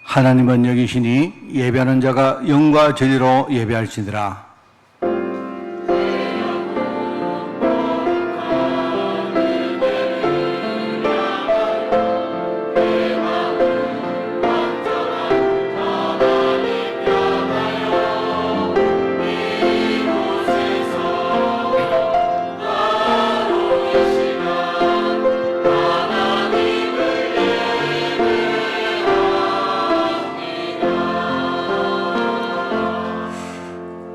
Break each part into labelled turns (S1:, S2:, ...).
S1: 하나님은 여기시니 예배하는 자가 영과 진리로 예배할지니라.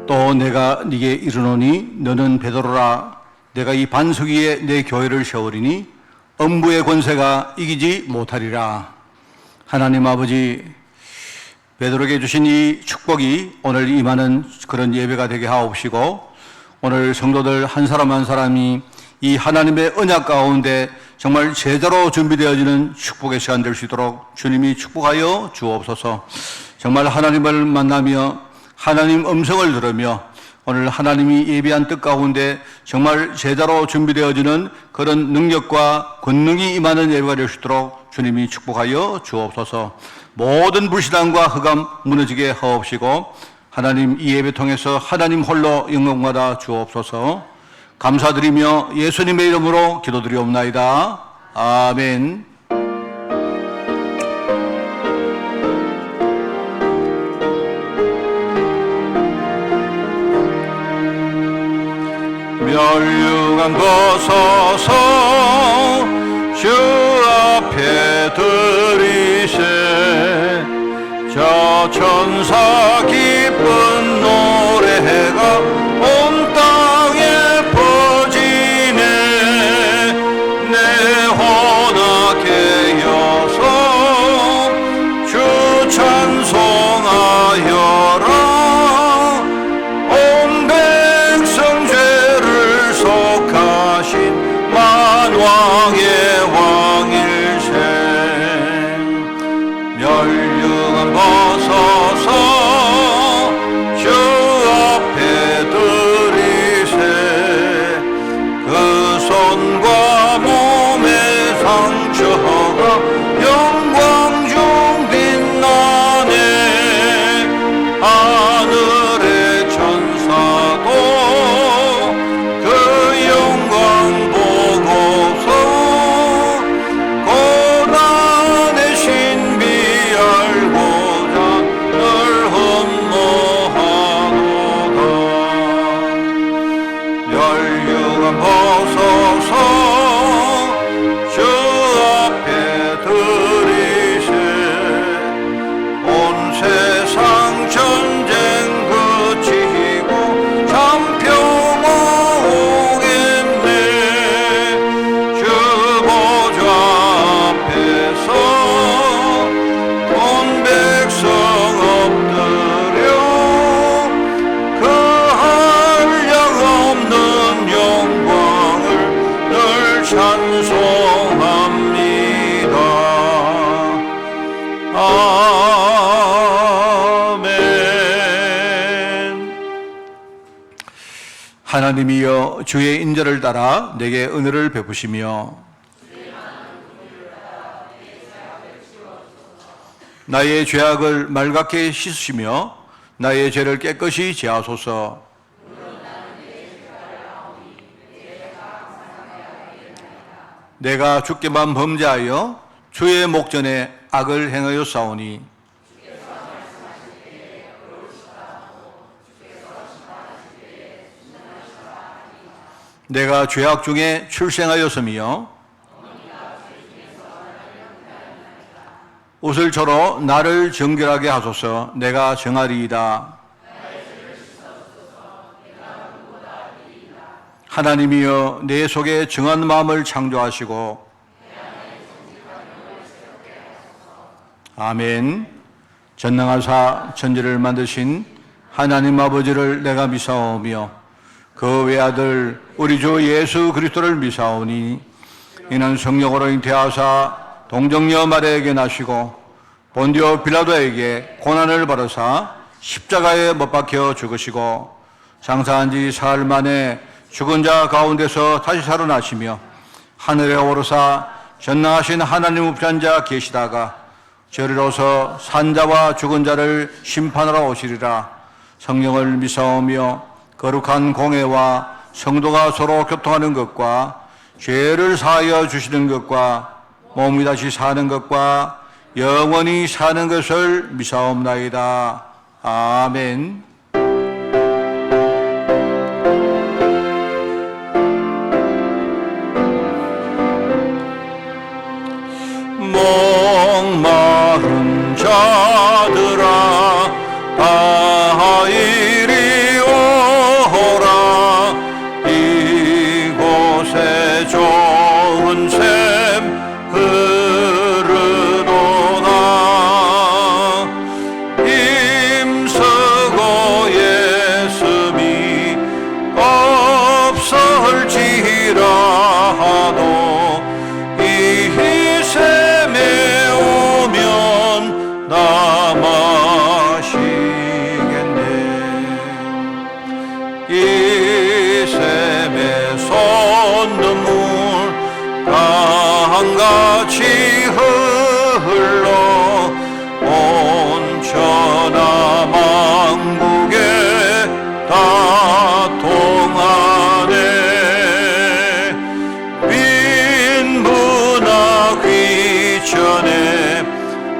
S1: 또 내가 네게 이르노니 너는 베드로라. 내가 이 반석 위에 내 교회를 세우리니 음부의 권세가 이기지 못하리라. 하나님 아버지, 베드로에게 주신 이 축복이 오늘 임하는 그런 예배가 되게 하옵시고, 오늘 성도들 한 사람 한 사람이 이 하나님의 언약 가운데 정말 제대로 준비되어지는 축복의 시간 될 수 있도록 주님이 축복하여 주옵소서. 정말 하나님을 만나며 하나님 음성을 들으며 오늘 하나님이 예비한 뜻 가운데 정말 제대로 준비되어지는 그런 능력과 권능이 임하는 예배가 될 수 있도록 주님이 축복하여 주옵소서. 모든 불신앙과 흑암 무너지게 하옵시고 하나님 이 예배 통해서 하나님 홀로 영광받아 주옵소서. 감사드리며 예수님의 이름으로 기도드리옵나이다. 아멘. 멸류관 벗어서 주 앞에 들이세 저 천사 기쁜 노래가 온 땅에 퍼지네. 내 혼악게 여서 주 찬송하여라. 만왕의 왕일세 멸류관 벗어서 주 앞에 들이세 그 손과 몸의 상처가 영광 중 빛나네. 하늘의 천사도 그 영광 고난의 신비 알고자 널 흠모하도다. 멸류관 벗어서 주 앞에 들이세 온 세상 전쟁 그치고 참 평화 오겠네. 주 보좌 앞에서 온 백성 엎드려 그 한량 없는 영광을 늘 찬송합니다. 아멘. 하나님이여 주의 인자를 따라 내게 은혜를 베푸시며 나의 죄악을 맑게 씻으시며 나의 죄를 깨끗이 제하소서. 내가 주께만 범죄하여 주의 목전에 악을 행하여 싸우니 내가 죄악 중에 출생하였으며 옷을 저로 나를 정결하게 하소서. 내가 정하리이다. 하나님이여 내 속에 정한 마음을 창조하시고 아멘. 전능하사 천지를 만드신 하나님 아버지를 내가 미사오며 그 외아들 우리 주 예수 그리스도를 미사오니 이는 성령으로 잉태하사 동정녀 마리아에게 나시고 본디오 빌라도에게 고난을 받으사 십자가에 못 박혀 죽으시고 장사한 지 사흘 만에 죽은 자 가운데서 다시 살아나시며 하늘에 오르사 전능하신 하나님 우편자 계시다가 저리로서 산자와 죽은 자를 심판하러 오시리라. 성령을 믿사오며 거룩한 공회와 성도가 서로 교통하는 것과 죄를 사하여 주시는 것과 몸이 다시 사는 것과 영원히 사는 것을 믿사옵나이다. 아멘. 목마른 자들아 다 이리 오라. 이곳에 좋은 샘 흐르도다. 힘쓰고 예수미 없을지라도 이 샘에 오면 나 마시겠네. 이 샘에 솟는물 강같이 흘러 온 천하 만국에 다 통하네. 빈부나 귀천에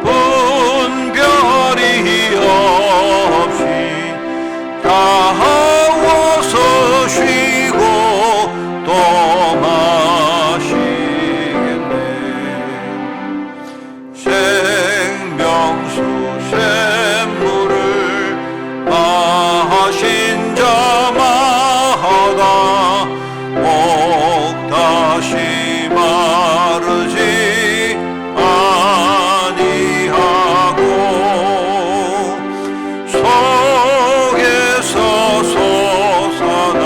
S1: 분별이 없이 다 와서 쉬고 또 마시겠네. 생명수 샘물을 마신 자마다 목 다시 마르지 아니하고 속에서 솟아나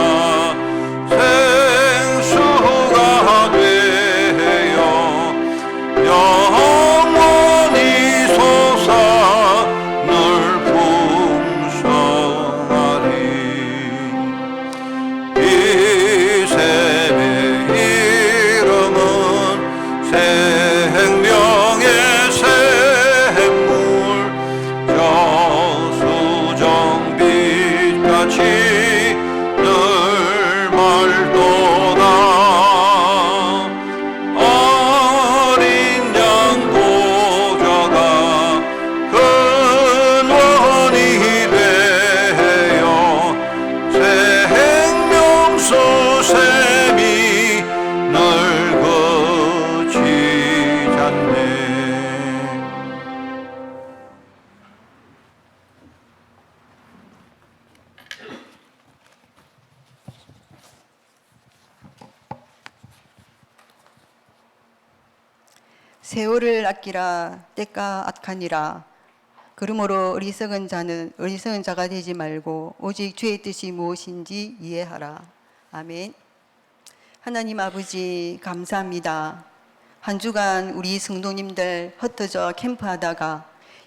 S1: 생수가 되어 영원히 솟아 늘 풍성하리. 이 샘의 이름은 생명의 샘물, 저수정빛같이 늘 맑도다. 어린 양 보좌가 근원이 되어 생명수 샘이 늘 거치잖네.
S2: 세월을 아끼라 때가 악하니라. 그러므로 어리석은 자가 되지 말고 오직 주의 뜻이 무엇인지 이해하라. 아멘. 하나님 아버지 감사합니다. 한 주간 우리 성도님들 흩어져 캠프하다가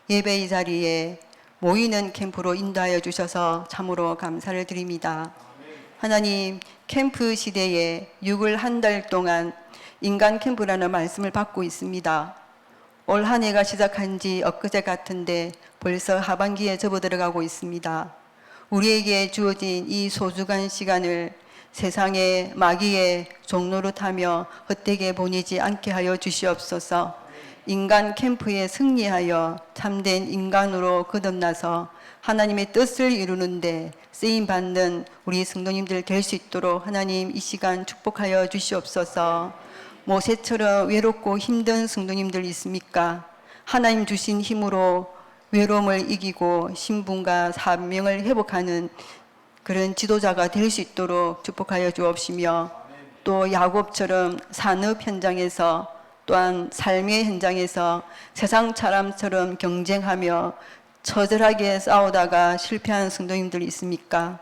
S2: 예배의 자리에 모이는 캠프로 인도하여 주셔서 참으로 감사를 드립니다. 하나님, 캠프 시대에 6월 한 달 동안 인간 캠프라는 말씀을 받고 있습니다. 올 한 해가 시작한 지 엊그제 같은데 벌써 하반기에 접어들어가고 있습니다. 우리에게 주어진 이 소중한 시간을 세상의 마귀의 종노릇하며 헛되게 보내지 않게 하여 주시옵소서. 인간 캠프에 승리하여 참된 인간으로 거듭나서 하나님의 뜻을 이루는데 쓰임받는 우리 성도님들 될 수 있도록 하나님 이 시간 축복하여 주시옵소서. 모세처럼 외롭고 힘든 성도님들 있습니까? 하나님 주신 힘으로 외로움을 이기고 신분과 사명을 회복하는 그런 지도자가 될 수 있도록 축복하여 주옵시며, 또 야곱처럼 산업 현장에서 또한 삶의 현장에서 세상 사람처럼 경쟁하며 처절하게 싸우다가 실패한 성도님들 있습니까?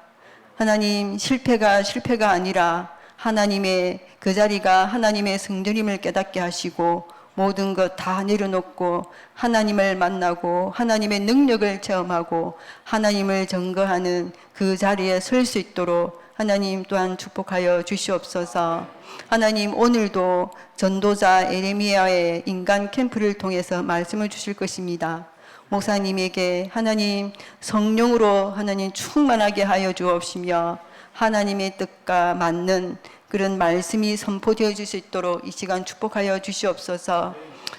S2: 하나님, 실패가 아니라 하나님의 그 자리가 하나님의 성전임을 깨닫게 하시고 모든 것 다 내려놓고 하나님을 만나고 하나님의 능력을 체험하고 하나님을 증거하는 그 자리에 설 수 있도록 하나님 또한 축복하여 주시옵소서. 하나님 오늘도 전도자 에레미야의 인간 캠프를 통해서 말씀을 주실 것입니다. 목사님에게 하나님 성령으로 하나님 충만하게 하여 주옵시며 하나님의 뜻과 맞는 그런 말씀이 선포되어 줄 수 있도록 이 시간 축복하여 주시옵소서.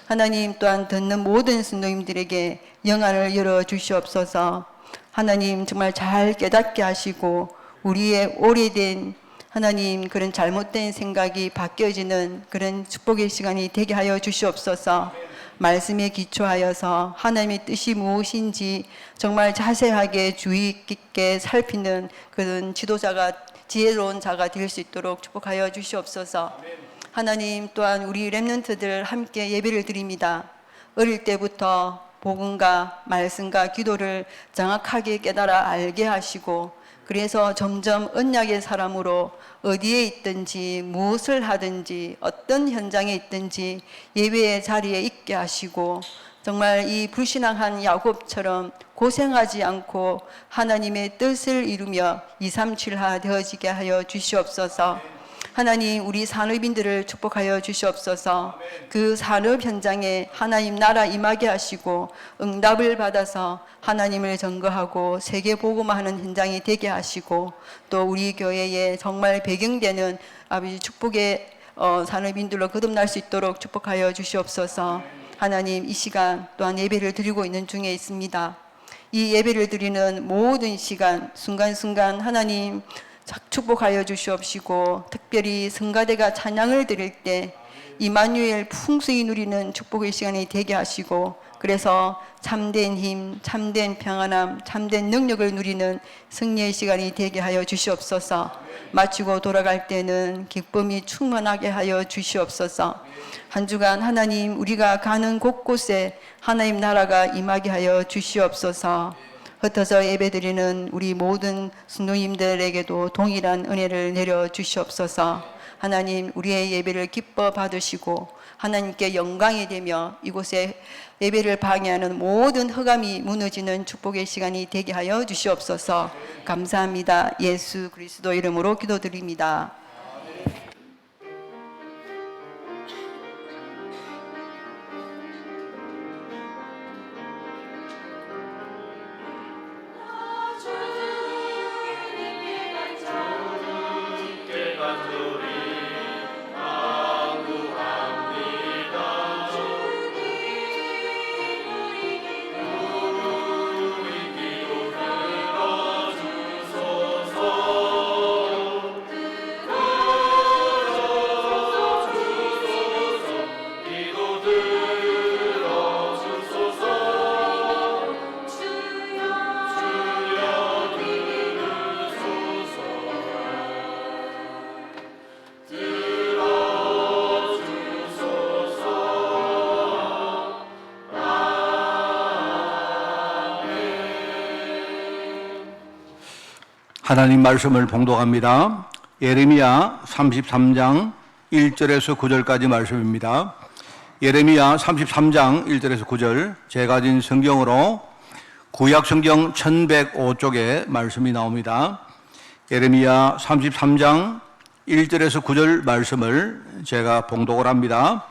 S2: 하나님 또한 듣는 모든 성도님들에게 영안을 열어 주시옵소서. 하나님 정말 잘 깨닫게 하시고 우리의 오래된 하나님 그런 잘못된 생각이 바뀌어지는 그런 축복의 시간이 되게 하여 주시옵소서. 말씀에 기초하여서 하나님의 뜻이 무엇인지 정말 자세하게 주의 깊게 살피는 그런 지도자가 지혜로운 자가 될 수 있도록 축복하여 주시옵소서. 하나님 또한 우리 렘넌트들 함께 예배를 드립니다. 어릴 때부터 복음과 말씀과 기도를 정확하게 깨달아 알게 하시고 그래서 점점 언약의 사람으로 어디에 있든지 무엇을 하든지 어떤 현장에 있든지 예배의 자리에 있게 하시고 정말 이 불신앙한 야곱처럼 고생하지 않고 하나님의 뜻을 이루며 237하 되어지게 하여 주시옵소서. 하나님 우리 산업인들을 축복하여 주시옵소서. 그 산업 현장에 하나님 나라 임하게 하시고 응답을 받아서 하나님을 전거하고 세계 복음화하는 현장이 되게 하시고 또 우리 교회에 정말 배경되는 아버지 축복의 산업인들로 거듭날 수 있도록 축복하여 주시옵소서. 하나님 이 시간 또한 예배를 드리고 있는 중에 있습니다. 이 예배를 드리는 모든 시간 순간순간 하나님 축복하여 주시옵시고 특별히 성가대가 찬양을 드릴 때 이마누엘 풍성히 누리는 축복의 시간이 되게 하시고 그래서 참된 힘, 참된 평안함, 참된 능력을 누리는 승리의 시간이 되게 하여 주시옵소서. 마치고 돌아갈 때는 기쁨이 충만하게 하여 주시옵소서. 한 주간 하나님 우리가 가는 곳곳에 하나님 나라가 임하게 하여 주시옵소서. 흩어져 예배드리는 우리 모든 성도님들에게도 동일한 은혜를 내려 주시옵소서. 하나님 우리의 예배를 기뻐 받으시고 하나님께 영광이 되며 이곳에 예배를 방해하는 모든 흑암이 무너지는 축복의 시간이 되게 하여 주시옵소서. 감사합니다. 예수 그리스도 이름으로 기도드립니다.
S1: 하나님 말씀을 봉독합니다. 예레미야 33장 1절에서 9절까지 말씀입니다. 예레미야 33장 1절에서 9절 제가 가진 성경으로 구약 성경 1105쪽에 말씀이 나옵니다. 예레미야 33장 1절에서 9절 말씀을 제가 봉독을 합니다.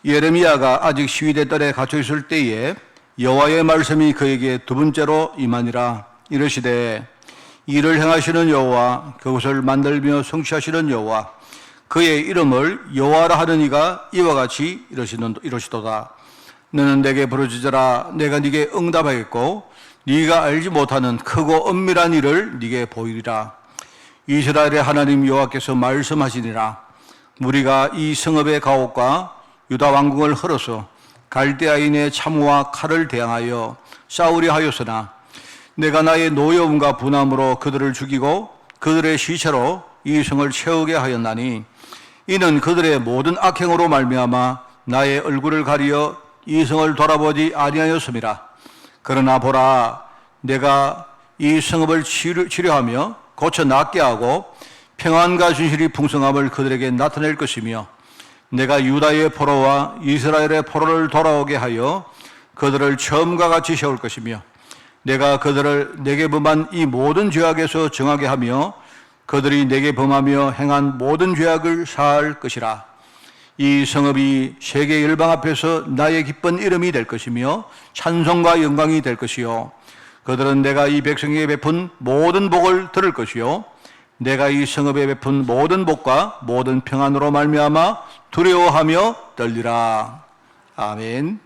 S1: 예레미야가 아직 시위대 뜰에 갇혀 있을 때에 여호와의 말씀이 그에게 두 번째로 임하니라. 이르시되 이를 행하시는 여호와 그것을 만들며 성취하시는 여호와 그의 이름을 여호와라 하는 이가 이와 같이 이러시도다. 너는 내게 부르짖으라. 내가 네게 응답하겠고 네가 알지 못하는 크고 엄밀한 일을 네게 보이리라. 이스라엘의 하나님 여호와께서 말씀하시니라. 우리가 이 성읍의 가옥과 유다 왕궁을 헐어서 갈대아인의 참호와 칼을 대항하여 싸우려 하였으나 내가 나의 노여움과 분함으로 그들을 죽이고 그들의 시체로 이 성을 채우게 하였나니 이는 그들의 모든 악행으로 말미암아 나의 얼굴을 가리어 이 성을 돌아보지 아니하였음이라. 그러나 보라, 내가 이 성읍을 치료하며 고쳐 낫게 하고 평안과 진실이 풍성함을 그들에게 나타낼 것이며 내가 유다의 포로와 이스라엘의 포로를 돌아오게 하여 그들을 처음과 같이 세울 것이며 내가 그들을 내게 범한 이 모든 죄악에서 정하게 하며 그들이 내게 범하며 행한 모든 죄악을 사할 것이라. 이 성읍이 세계 열방 앞에서 나의 기쁜 이름이 될 것이며 찬송과 영광이 될 것이요, 그들은 내가 이 백성에게 베푼 모든 복을 들을 것이요, 내가 이 성읍에 베푼 모든 복과 모든 평안으로 말미암아 두려워하며 떨리라. 아멘.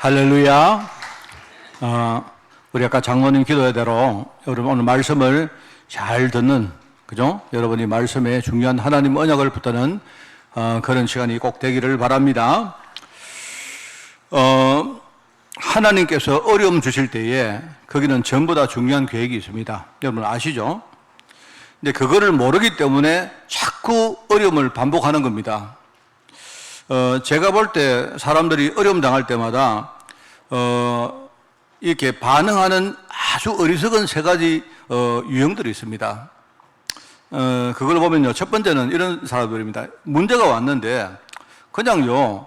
S1: 할렐루야. 우리 아까 장로님 기도대로 여러분 오늘 말씀을 잘 듣는, 그죠? 여러분이 말씀에 중요한 하나님 언약을 붙드는 그런 시간이 꼭 되기를 바랍니다. 하나님께서 어려움 주실 때에 거기는 전부 다 중요한 계획이 있습니다. 여러분 아시죠? 근데 그거를 모르기 때문에 자꾸 어려움을 반복하는 겁니다. 제가 볼 때 사람들이 어려움 당할 때마다 이렇게 반응하는 아주 어리석은 세 가지 유형들이 있습니다. 그걸 보면요, 첫 번째는 이런 사람들입니다. 문제가 왔는데 그냥요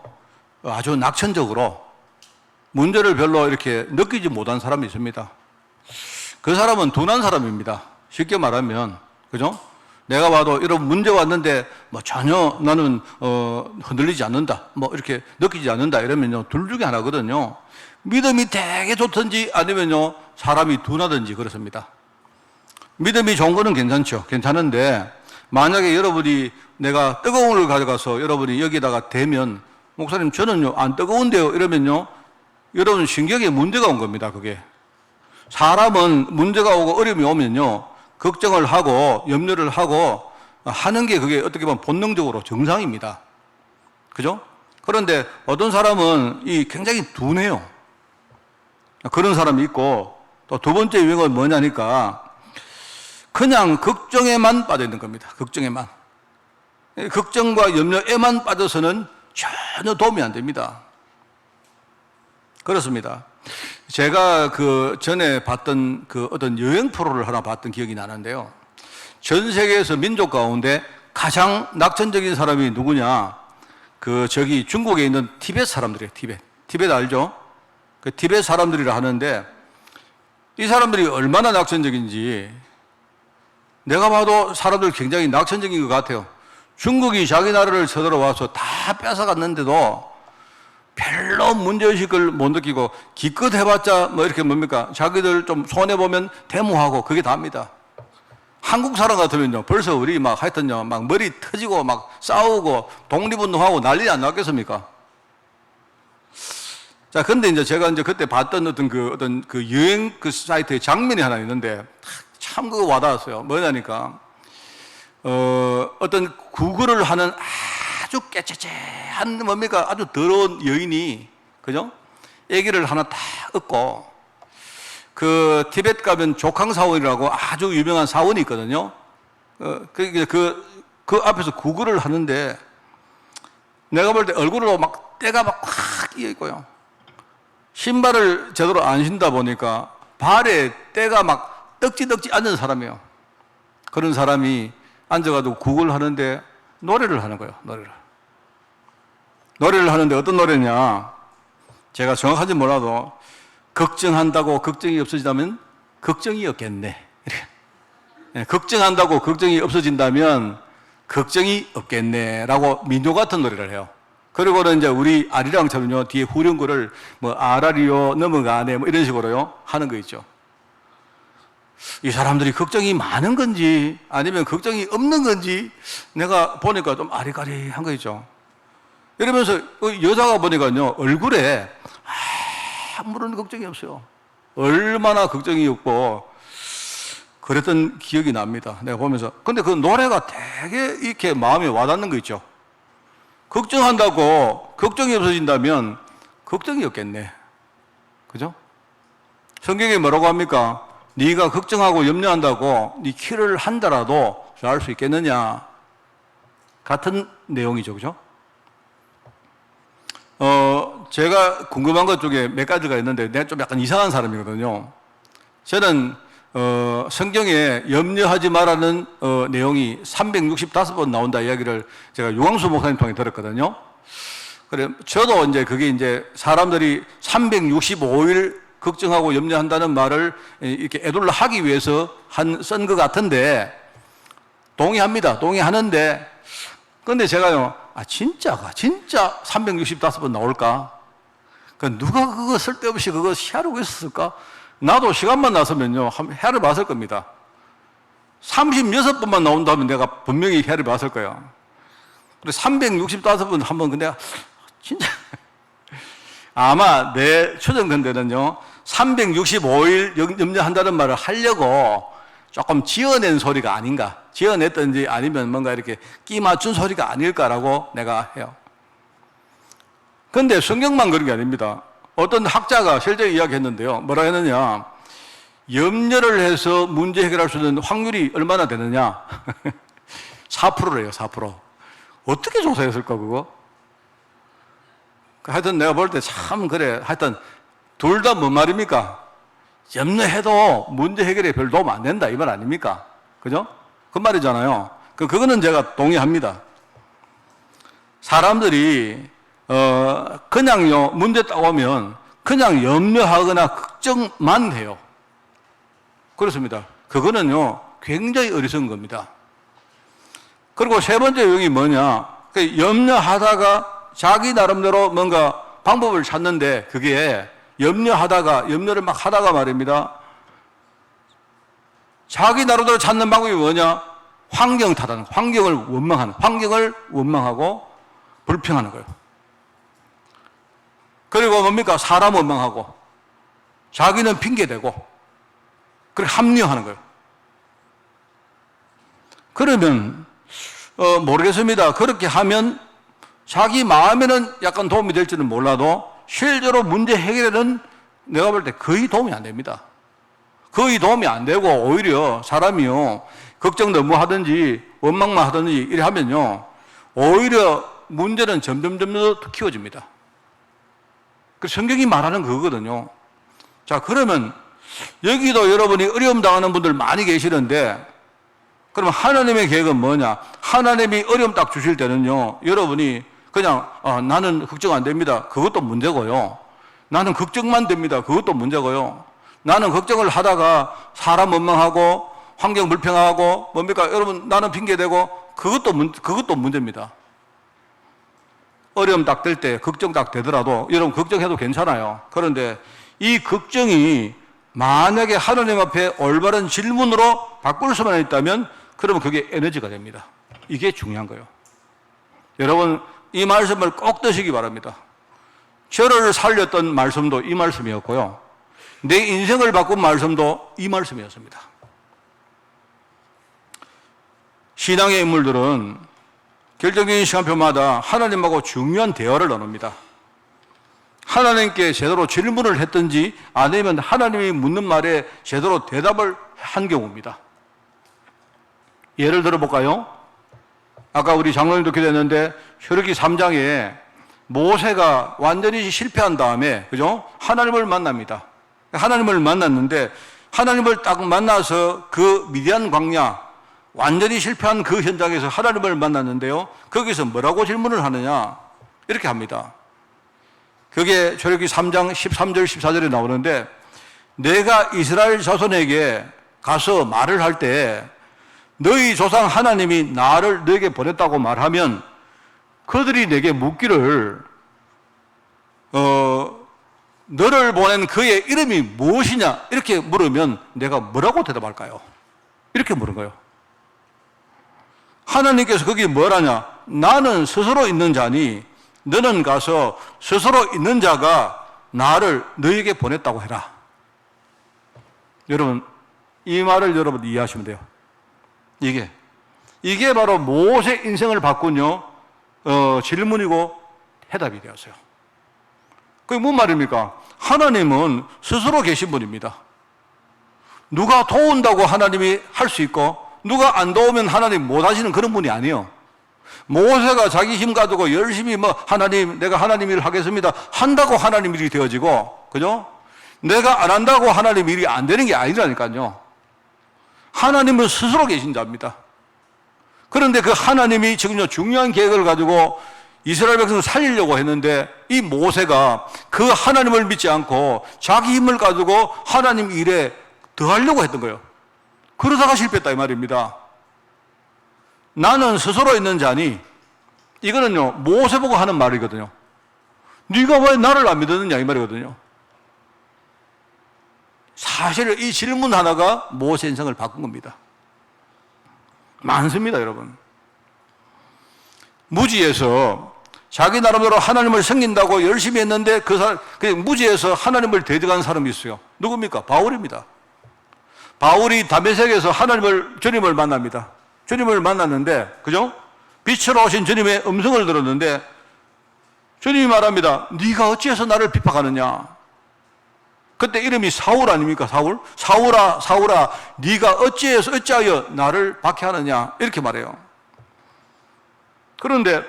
S1: 아주 낙천적으로 문제를 별로 이렇게 느끼지 못한 사람이 있습니다. 그 사람은 둔한 사람입니다. 쉽게 말하면, 그죠? 내가 봐도 이런 문제 왔는데 뭐 전혀 나는 흔들리지 않는다, 뭐 이렇게 느끼지 않는다 이러면요, 둘 중에 하나거든요. 믿음이 되게 좋든지 아니면요 사람이 둔하든지 그렇습니다. 믿음이 좋은 거는 괜찮죠. 괜찮은데 만약에 여러분이 내가 뜨거운 걸 가져가서 여러분이 여기다가 대면 목사님 저는요 안 뜨거운데요 이러면요 여러분 신경에 문제가 온 겁니다. 그게 사람은 문제가 오고 어려움이 오면요 걱정을 하고 염려를 하고 하는 게 그게 어떻게 보면 본능적으로 정상입니다. 그죠? 그런데 어떤 사람은 이 굉장히 둔해요. 그런 사람이 있고 또 두 번째 유형은 뭐냐니까 그냥 걱정에만 빠져 있는 겁니다. 걱정에만. 걱정과 염려에만 빠져서는 전혀 도움이 안 됩니다. 그렇습니다. 제가 그 전에 봤던 그 어떤 여행 프로를 하나 봤던 기억이 나는데요. 전 세계에서 민족 가운데 가장 낙천적인 사람이 누구냐? 그 저기 중국에 있는 티벳 사람들이에요. 티벳 알죠? 그 티벳 사람들이라 하는데 이 사람들이 얼마나 낙천적인지 내가 봐도 사람들 굉장히 낙천적인 것 같아요. 중국이 자기 나라를 쳐들어와서 다 뺏어갔는데도 별로 문제의식을 못 느끼고 기껏 해봤자 뭐 이렇게 뭡니까? 자기들 좀 손해보면 데모하고 그게 다입니다. 한국 사람 같으면요 벌써 우리 막 하여튼요 막 머리 터지고 막 싸우고 독립운동하고 난리 안 났겠습니까? 자, 근데 이제 제가 이제 그때 봤던 어떤 그 여행 그 사이트에 장면이 하나 있는데 참 그거 와닿았어요. 뭐냐니까 어떤 구걸을 하는 아주 깨째째한 뭡니까? 아주 더러운 여인이 그죠? 아기를 하나 딱 얻고 그 티벳 가면 조캉 사원이라고 아주 유명한 사원이 있거든요. 그 앞에서 구걸을 하는데 내가 볼 때 얼굴로 막 때가 막 확 끼어 있고요. 신발을 제대로 안 신다 보니까 발에 때가 막 떡지떡지 앉은 사람이에요. 그런 사람이 앉아가지고 구걸 하는데 노래를 하는 거예요. 노래를 하는데 어떤 노래냐? 제가 정확하지 몰라도 걱정한다고 걱정이 없어진다면 걱정이 없겠네. 네, 걱정한다고 걱정이 없어진다면 걱정이 없겠네라고 민요 같은 노래를 해요. 그리고는 이제 우리 아리랑처럼요 뒤에 후렴구를 뭐 아라리요 넘어가네 뭐 이런 식으로요 하는 거 있죠. 이 사람들이 걱정이 많은 건지 아니면 걱정이 없는 건지 내가 보니까 좀 아리까리한 거 있죠. 이러면서 여자가 보니까요 얼굴에 아무런 걱정이 없어요. 얼마나 걱정이 없고 그랬던 기억이 납니다. 내가 보면서. 근데 그 노래가 되게 이렇게 마음에 와닿는 거 있죠. 걱정한다고 걱정이 없어진다면 걱정이 없겠네. 그죠? 성경에 뭐라고 합니까? 네가 걱정하고 염려한다고 네 키를 한다라도 잘 수 있겠느냐? 같은 내용이죠. 그죠? 제가 궁금한 것 중에 몇 가지가 있는데 내가 좀 약간 이상한 사람이거든요. 저는 성경에 염려하지 말라는 내용이 365번 나온다 이야기를 제가 유광수 목사님 통해 들었거든요. 그래 저도 이제 그게 이제 사람들이 365일 걱정하고 염려한다는 말을 이렇게 애둘러 하기 위해서 쓴 것 같은데 동의합니다. 동의하는데 근데 제가요 진짜 365번 나올까? 누가 그거 쓸데없이 그거 헤아리고 있었을까? 나도 시간만 나서면요, 헤아려 봤을 겁니다. 36번만 나온다면 내가 분명히 헤아려 봤을 거야. 그래, 365번 한번, 근데 진짜. 아마 내 추정컨대는요, 365일 염려한다는 말을 하려고 조금 지어낸 소리가 아닌가. 지어냈든지 아니면 뭔가 이렇게 끼 맞춘 소리가 아닐까라고 내가 해요. 근데 성경만 그런 게 아닙니다. 어떤 학자가 실제 이야기했는데요. 뭐라 했느냐. 염려를 해서 문제 해결할 수 있는 확률이 얼마나 되느냐. 4%래요, 4%. 어떻게 조사했을까, 그거? 하여튼 내가 볼 때 참 그래. 하여튼 둘 다 뭔 말입니까? 염려해도 문제 해결에 별 도움 안 된다. 이 말 아닙니까? 그죠? 그 말이잖아요. 그거는 제가 동의합니다. 사람들이 그냥요, 문제 딱 오면 그냥 염려하거나 걱정만 해요. 그렇습니다. 그거는요, 굉장히 어리석은 겁니다. 그리고 세 번째 유형이 뭐냐? 염려하다가 자기 나름대로 뭔가 방법을 찾는데 그게 염려를 막 하다가 말입니다. 자기 나름대로 찾는 방법이 뭐냐? 환경 타단, 환경을 원망하고 불평하는 거예요. 그리고 뭡니까? 사람 원망하고 자기는 핑계대고 그렇게 합리화하는 거예요. 그러면 모르겠습니다. 그렇게 하면 자기 마음에는 약간 도움이 될지는 몰라도 실제로 문제 해결에는 내가 볼 때 거의 도움이 안 됩니다. 거의 도움이 안 되고 오히려 사람이요, 걱정 너무 하든지 원망만 하든지 이래 하면요, 오히려 문제는 점점 더 키워집니다. 그 성경이 말하는 그거거든요. 자, 그러면 여기도 여러분이 어려움 당하는 분들 많이 계시는데, 그러면 하나님의 계획은 뭐냐? 하나님이 어려움 딱 주실 때는요, 여러분이 그냥 나는 걱정 안 됩니다. 그것도 문제고요. 나는 걱정만 됩니다. 그것도 문제고요. 나는 걱정을 하다가 사람 원망하고 환경 불평하고 뭡니까? 여러분, 나는 핑계대고 그것도 문제입니다. 어려움 딱 될 때, 걱정 딱 되더라도 여러분 걱정해도 괜찮아요. 그런데 이 걱정이 만약에 하나님 앞에 올바른 질문으로 바꿀 수만 있다면 그러면 그게 에너지가 됩니다. 이게 중요한 거예요. 여러분, 이 말씀을 꼭 드시기 바랍니다. 저를 살렸던 말씀도 이 말씀이었고요. 내 인생을 바꾼 말씀도 이 말씀이었습니다. 신앙의 인물들은 결정적인 시간표마다 하나님하고 중요한 대화를 나눕니다. 하나님께 제대로 질문을 했든지 아니면 하나님이 묻는 말에 제대로 대답을 한 경우입니다. 예를 들어볼까요? 아까 우리 장로님도 기도했는데 출애굽기 3장에 모세가 완전히 실패한 다음에, 그죠? 하나님을 만납니다. 하나님을 만났는데 하나님을 딱 만나서 그 미디안 광야 완전히 실패한 그 현장에서 하나님을 만났는데요, 거기서 뭐라고 질문을 하느냐 이렇게 합니다. 그게 출애굽기 3장 13절 14절에 나오는데, 내가 이스라엘 자손에게 가서 말을 할 때 너희 조상 하나님이 나를 너에게 보냈다고 말하면 그들이 내게 묻기를 너를 보낸 그의 이름이 무엇이냐 이렇게 물으면 내가 뭐라고 대답할까요? 이렇게 물은 거예요. 하나님께서 거기 뭐라냐? 나는 스스로 있는 자니 너는 가서 스스로 있는 자가 나를 너에게 보냈다고 해라. 여러분, 이 말을 여러분 이해하시면 돼요. 이게 바로 모세 인생을 바꾼 질문이고 해답이 되었어요. 그게 뭔 말입니까? 하나님은 스스로 계신 분입니다. 누가 도운다고 하나님이 할 수 있고 누가 안 도우면 하나님 못 하시는 그런 분이 아니에요. 모세가 자기 힘 가지고 열심히 하나님, 내가 하나님 일을 하겠습니다 한다고 하나님 일이 되어지고, 그죠? 내가 안 한다고 하나님 일이 안 되는 게 아니라니까요. 하나님은 스스로 계신 자입니다. 그런데 그 하나님이 지금 중요한 계획을 가지고 이스라엘 백성을 살리려고 했는데 이 모세가 그 하나님을 믿지 않고 자기 힘을 가지고 하나님 일에 더하려고 했던 거예요. 그러다가 실패했다 이 말입니다. 나는 스스로 있는 자니, 이거는요 모세 보고 하는 말이거든요. 네가 왜 나를 안 믿었느냐 이 말이거든요. 사실 이 질문 하나가 모세 인생을 바꾼 겁니다. 많습니다 여러분. 무지에서 자기 나름대로 하나님을 섬긴다고 열심히 했는데 그 무지에서 하나님을 대적한 사람이 있어요. 누굽니까? 바울입니다. 바울이 다메섹에서 주님을 만납니다. 주님을 만났는데, 그죠? 빛으로 오신 주님의 음성을 들었는데 주님이 말합니다. 네가 어찌해서 나를 비박하느냐? 그때 이름이 사울 아닙니까? 사울? 사울아 네가 어찌하여 나를 박해하느냐? 이렇게 말해요. 그런데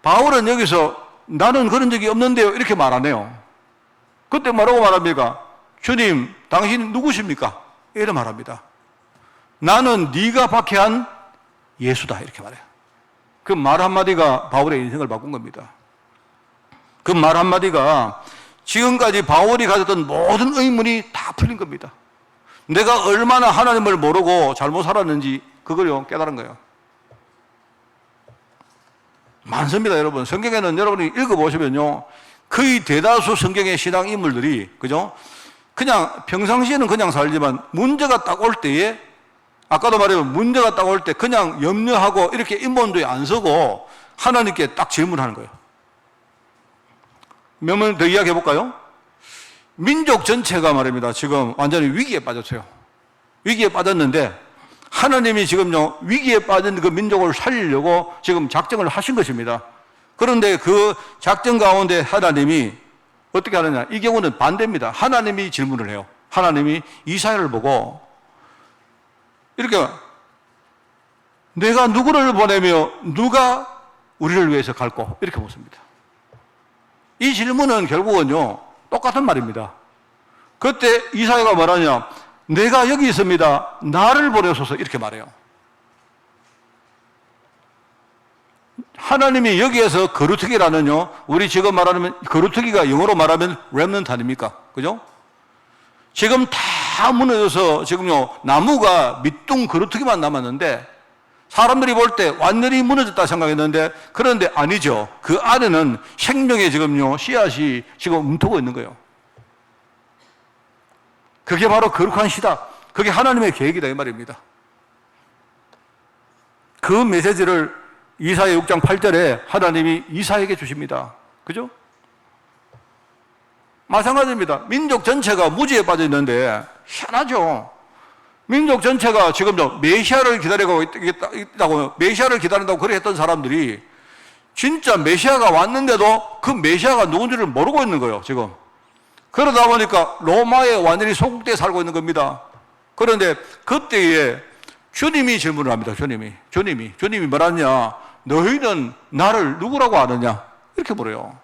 S1: 바울은 여기서 나는 그런 적이 없는데요 이렇게 말 안 해요. 그때 뭐라고 말합니까? 주님, 당신 누구십니까? 이렇게 말합니다. 나는 네가 박해한 예수다 이렇게 말해요. 그 말 한마디가 바울의 인생을 바꾼 겁니다. 그 말 한마디가 지금까지 바울이 가졌던 모든 의문이 다 풀린 겁니다. 내가 얼마나 하나님을 모르고 잘못 살았는지 그걸 깨달은 거예요. 많습니다 여러분. 성경에는 여러분이 읽어보시면요 거의 대다수 성경의 신앙 인물들이, 그죠? 그냥 평상시에는 그냥 살지만 문제가 딱 올 때에 아까도 말했지만 문제가 딱 올 때 그냥 염려하고 이렇게 인본도에 안 서고 하나님께 딱 질문하는 거예요. 몇 번 더 이야기해 볼까요? 민족 전체가 말입니다. 지금 완전히 위기에 빠졌어요. 위기에 빠졌는데 하나님이 지금요 위기에 빠진 그 민족을 살리려고 지금 작정을 하신 것입니다. 그런데 그 작정 가운데 하나님이 어떻게 하느냐? 이 경우는 반대입니다. 하나님이 질문을 해요. 하나님이 이사야를 보고 이렇게 내가 누구를 보내며 누가 우리를 위해서 갈고 이렇게 묻습니다. 이 질문은 결국은요 똑같은 말입니다. 그때 이사야가 말하냐? 내가 여기 있습니다. 나를 보내소서 이렇게 말해요. 하나님이 여기에서 거루터기라는요, 우리 지금 말하면 거루터기가 영어로 말하면 remnant 아닙니까? 그죠? 지금 다 무너져서 지금요 나무가 밑둥 거루터기만 남았는데 사람들이 볼 때 완전히 무너졌다 생각했는데 그런데 아니죠. 그 안에는 생명의 지금요 씨앗이 지금 움트고 있는 거예요. 그게 바로 거룩한 시다. 그게 하나님의 계획이다 이 말입니다. 그 메시지를 이사야 6장 8절에 하나님이 이사야에게 주십니다. 그죠? 마찬가지입니다. 민족 전체가 무지에 빠져 있는데 희한하죠. 민족 전체가 지금 메시아를 기다리고 있다고, 메시아를 기다린다고 그래 했던 사람들이 진짜 메시아가 왔는데도 그 메시아가 누군지를 모르고 있는 거예요, 지금. 그러다 보니까 로마에 완전히 소국대에 살고 있는 겁니다. 그런데 그때에 주님이 질문을 합니다, 주님이 뭐라냐? 너희는 나를 누구라고 아느냐? 이렇게 물어요.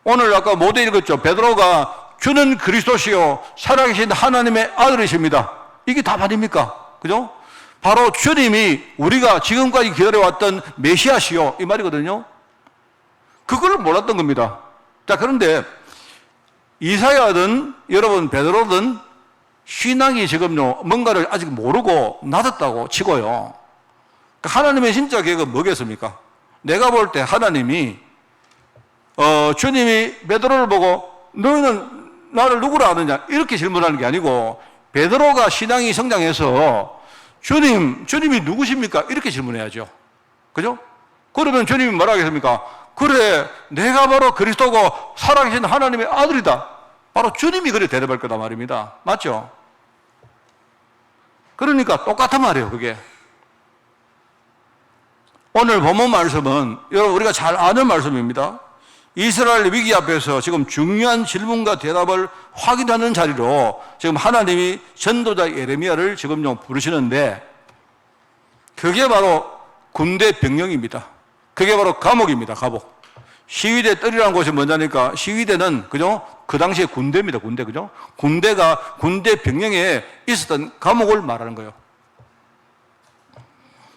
S1: 오늘 아까 모두 읽었죠. 베드로가 주는 그리스도시요 살아계신 하나님의 아들이십니다. 이게 답 아닙니까? 그죠? 바로 주님이 우리가 지금까지 기다려왔던 메시아시요 이 말이거든요. 그걸 몰랐던 겁니다. 자, 그런데 이사야든 여러분 베드로든 신앙이 지금요 뭔가를 아직 모르고 놔뒀다고 치고요. 하나님의 진짜 계획은 뭐겠습니까? 내가 볼 때 하나님이 주님이 베드로를 보고 너희는 나를 누구라 아느냐 이렇게 질문하는 게 아니고 베드로가 신앙이 성장해서 주님이 누구십니까? 이렇게 질문해야죠. 그죠? 그러면 주님이 뭐라 하겠습니까? 그래, 내가 바로 그리스도고 살아계신 하나님의 아들이다. 바로 주님이 그래 대답할 거다 말입니다. 맞죠? 그러니까 똑같은 말이에요, 그게. 오늘 본문 말씀은 여러분 우리가 잘 아는 말씀입니다. 이스라엘 위기 앞에서 지금 중요한 질문과 대답을 확인하는 자리로 지금 하나님이 전도자 예레미야를 지금 부르시는데 그게 바로 군대 병영입니다. 그게 바로 감옥입니다, 감옥. 시위대 뜰이라는 곳이 뭐냐니까 시위대는 그죠? 그 당시에 군대입니다, 군대. 그죠? 군대가 군대 병영에 있었던 감옥을 말하는 거예요.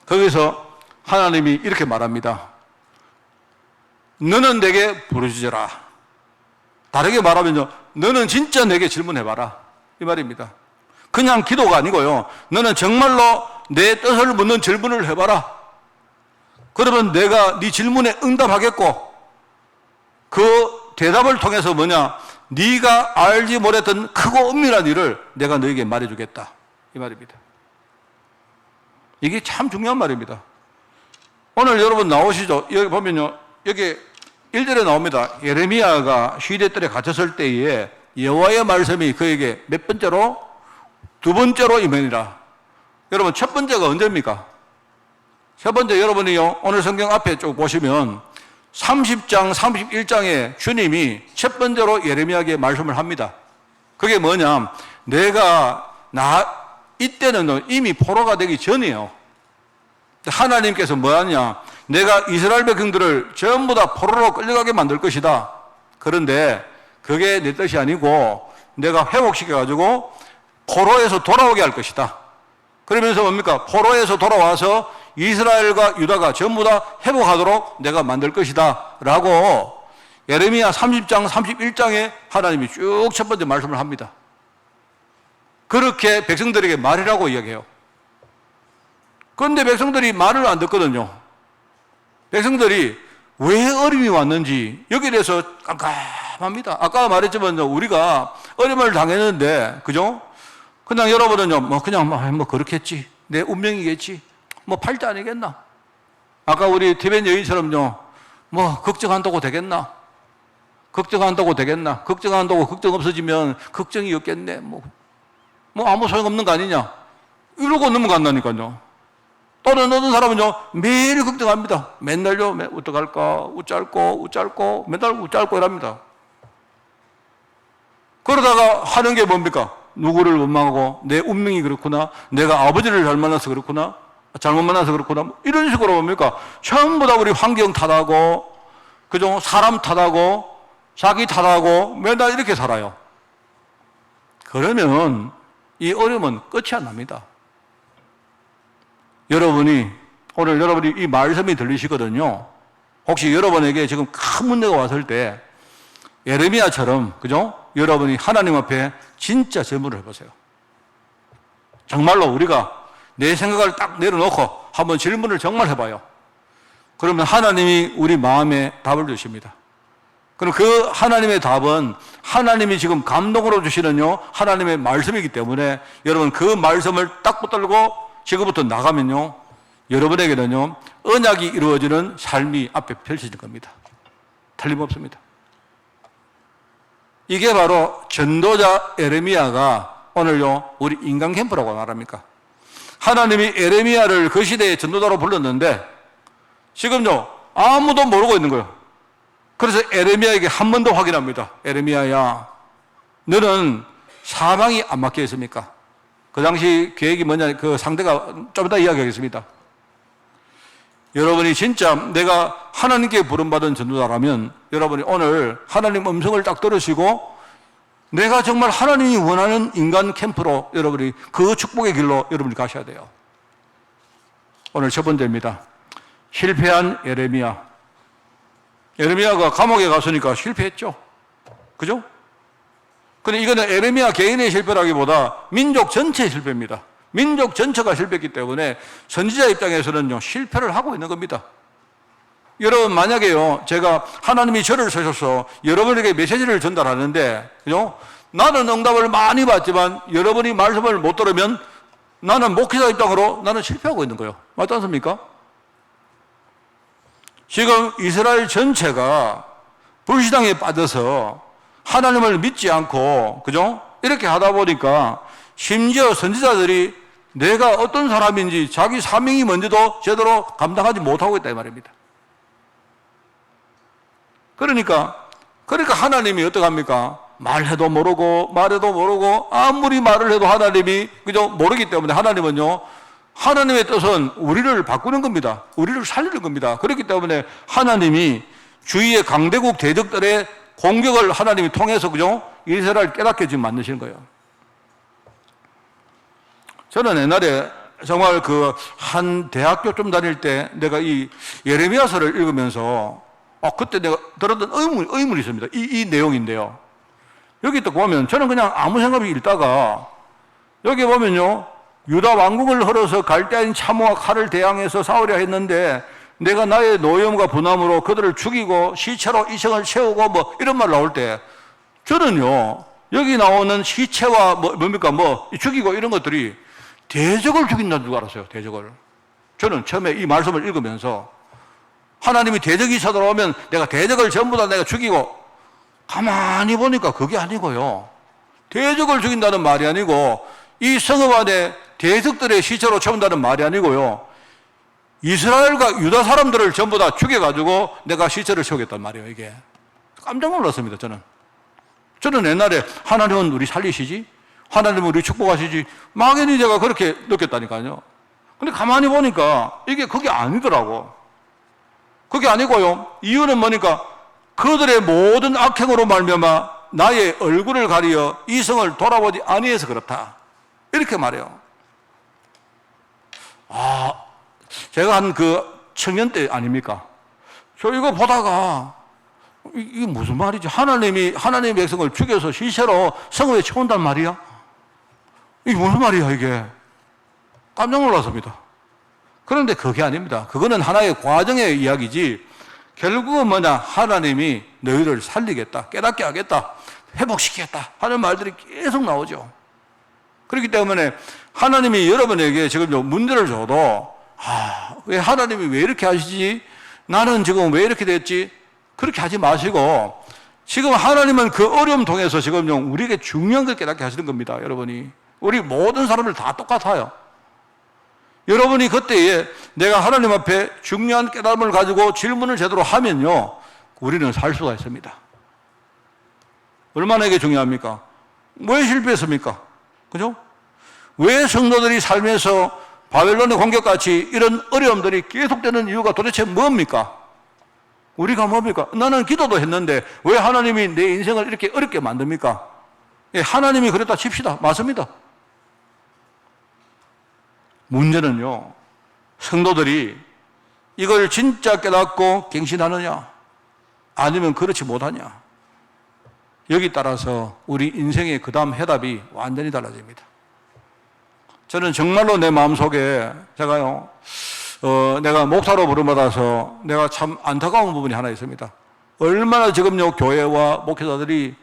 S1: 거기서 하나님이 이렇게 말합니다. 너는 내게 부르짖어라. 다르게 말하면요, 너는 진짜 내게 질문해봐라. 이 말입니다. 그냥 기도가 아니고요, 너는 정말로 내 뜻을 묻는 질문을 해봐라. 그러면 내가 네 질문에 응답하겠고, 그 대답을 통해서 뭐냐, 네가 알지 못했던 크고 은밀한 일을 내가 너에게 말해주겠다. 이 말입니다. 이게 참 중요한 말입니다. 오늘 여러분 나오시죠? 여기 보면요, 여기 1절에 나옵니다. 예레미야가 시대뜰에 갇혔을 때에 여호와의 말씀이 그에게 몇 번째로? 두 번째로 임하니라. 여러분 첫 번째가 언제입니까? 첫 번째 여러분이요, 오늘 성경 앞에 쭉 보시면 30장, 31장에 주님이 첫 번째로 예레미야에게 말씀을 합니다. 그게 뭐냐? 이때는 이미 포로가 되기 전이에요. 하나님께서 뭐 하냐? 내가 이스라엘 백성들을 전부 다 포로로 끌려가게 만들 것이다. 그런데 그게 내 뜻이 아니고 내가 회복시켜가지고 포로에서 돌아오게 할 것이다. 그러면서 뭡니까? 포로에서 돌아와서 이스라엘과 유다가 전부 다 회복하도록 내가 만들 것이다. 라고 예레미야 30장, 31장에 하나님이 쭉 첫 번째 말씀을 합니다. 그렇게 백성들에게 말이라고 이야기해요. 그런데 백성들이 말을 안 듣거든요. 백성들이 왜 어림이 왔는지 여기에 대해서 깜깜합니다. 아까 말했지만 우리가 어림을 당했는데, 그죠? 그냥 여러분은요, 그렇겠지. 내 운명이겠지. 뭐 팔자 아니겠나? 아까 우리 티벳 여인처럼요. 뭐 걱정한다고 되겠나? 걱정한다고 되겠나? 걱정한다고 걱정 없어지면 걱정이 없겠네. 뭐 아무 소용없는 거 아니냐? 이러고 넘어간다니까요. 또는 어떤 사람은요, 매일 걱정합니다. 맨날요, 어떡할까? 웃잘고, 맨날 웃잘고 이랍니다. 그러다가 하는 게 뭡니까? 누구를 원망하고, 내 운명이 그렇구나, 내가 아버지를 잘못 만나서 그렇구나, 이런 식으로 뭡니까? 전부 다 우리 환경 탓하고, 그죠? 사람 탓하고, 자기 탓하고, 맨날 이렇게 살아요. 그러면 이 어려움은 끝이 안 납니다. 오늘 여러분이 이 말씀이 들리시거든요. 혹시 여러분에게 지금 큰 문제가 왔을 때, 예레미야처럼, 그죠? 여러분이 하나님 앞에 진짜 질문을 해보세요. 정말로 우리가 내 생각을 딱 내려놓고 한번 질문을 정말 해봐요. 그러면 하나님이 우리 마음에 답을 주십니다. 그럼 그 하나님의 답은 하나님이 지금 감동으로 주시는요, 하나님의 말씀이기 때문에 여러분 그 말씀을 딱 붙들고 지금부터 나가면요, 여러분에게는요, 언약이 이루어지는 삶이 앞에 펼쳐질 겁니다. 틀림없습니다. 이게 바로 전도자 에레미야가 오늘요, 우리 인간 캠프라고 말합니까? 하나님이 에레미야를 그 시대의 전도자로 불렀는데 지금요, 아무도 모르고 있는 거예요. 그래서 에레미야에게 한 번 더 확인합니다. 에레미야야, 너는 사방이 안 막혀 있습니까? 그 당시 계획이 뭐냐, 그 상대가 좀 이따 이야기하겠습니다. 여러분이 진짜 내가 하나님께 부름받은 전도자라면 여러분이 오늘 하나님 음성을 딱 들으시고 내가 정말 하나님이 원하는 인간 캠프로 여러분이 그 축복의 길로 여러분이 가셔야 돼요. 오늘 첫 번째입니다. 실패한 에레미야. 에레미야가 감옥에 갔으니까 실패했죠. 그죠? 근데 이거는 에레미야 개인의 실패라기보다 민족 전체의 실패입니다. 민족 전체가 실패했기 때문에 선지자 입장에서는요, 실패를 하고 있는 겁니다. 여러분, 만약에요, 제가 하나님이 저를 쓰셔서 여러분에게 메시지를 전달하는데, 그죠? 나는 응답을 많이 받지만 여러분이 말씀을 못 들으면 나는 목회자 입장으로 나는 실패하고 있는 거예요. 맞지 않습니까? 지금 이스라엘 전체가 불신앙에 빠져서 하나님을 믿지 않고, 그죠? 이렇게 하다 보니까 심지어 선지자들이 내가 어떤 사람인지 자기 사명이 뭔지도 제대로 감당하지 못하고 있다 이 말입니다. 그러니까 하나님이 어떡합니까? 말해도 모르고 아무리 말을 해도 하나님이 그죠? 모르기 때문에 하나님은요, 하나님의 뜻은 우리를 바꾸는 겁니다. 우리를 살리는 겁니다. 그렇기 때문에 하나님이 주위의 강대국 대적들의 공격을 하나님이 통해서 그죠? 이스라엘 깨닫게 지금 만드시는 거예요. 저는 옛날에 정말 한 대학교 좀 다닐 때 내가 이 예레미야서를 읽으면서 그때 내가 들었던 의문이 있습니다. 이 내용인데요. 여기 또 보면 저는 그냥 아무 생각 없이 읽다가 여기 보면요, 유다 왕국을 헐어서 갈대아인 참호와 칼을 대항해서 싸우려 했는데 내가 나의 노염과 분함으로 그들을 죽이고 시체로 이성을 채우고 뭐 이런 말 나올 때 저는요, 여기 나오는 시체와 죽이고 이런 것들이 대적을 죽인다는 줄 알았어요. 대적을. 저는 처음에 이 말씀을 읽으면서 하나님이 대적이 쳐들어오면 내가 대적을 전부 다 내가 죽이고, 가만히 보니까 그게 아니고요, 대적을 죽인다는 말이 아니고 이 성읍 안에 대적들의 시체로 채운다는 말이 아니고요, 이스라엘과 유다 사람들을 전부 다 죽여가지고 내가 시체를 채우겠단 말이에요. 이게 깜짝 놀랐습니다. 저는 옛날에 하나님은 우리 살리시지, 하나님은 우리 축복하시지, 막연히 제가 그렇게 느꼈다니까요. 근데 가만히 보니까 이게 그게 아니더라고. 그게 아니고요, 이유는 뭐니까 그들의 모든 악행으로 말미암아 나의 얼굴을 가리어 이성을 돌아보지 아니해서 그렇다, 이렇게 말해요. 제가 한 청년 때 아닙니까? 저 이거 보다가 이게 무슨 말이지? 하나님의 백성을 죽여서 시체로 성읍에 채운단 말이야? 이게 무슨 말이야 이게? 깜짝 놀랐습니다. 그런데 그게 아닙니다. 그거는 하나의 과정의 이야기지, 결국은 하나님이 너희를 살리겠다, 깨닫게 하겠다, 회복시키겠다 하는 말들이 계속 나오죠. 그렇기 때문에 하나님이 여러분에게 지금 문제를 줘도 왜 하나님이 왜 이렇게 하시지? 나는 지금 왜 이렇게 됐지? 그렇게 하지 마시고 지금 하나님은 그 어려움 통해서 지금 우리에게 중요한 걸 깨닫게 하시는 겁니다. 여러분이 우리 모든 사람들 다 똑같아요. 여러분이 그때에 내가 하나님 앞에 중요한 깨달음을 가지고 질문을 제대로 하면요 우리는 살 수가 있습니다. 얼마나 이게 중요합니까? 왜 실패했습니까? 그죠? 왜 성도들이 살면서 바벨론의 공격같이 이런 어려움들이 계속되는 이유가 도대체 뭡니까? 우리가 뭡니까? 나는 기도도 했는데 왜 하나님이 내 인생을 이렇게 어렵게 만듭니까? 예, 하나님이 그랬다 칩시다. 맞습니다. 문제는요, 성도들이 이걸 진짜 깨닫고 갱신하느냐, 아니면 그렇지 못하냐. 여기 따라서 우리 인생의 그 다음 해답이 완전히 달라집니다. 저는 정말로 내 마음속에 제가요, 내가 목사로 부름받아서 내가 참 안타까운 부분이 하나 있습니다. 얼마나 지금요, 교회와 목회자들이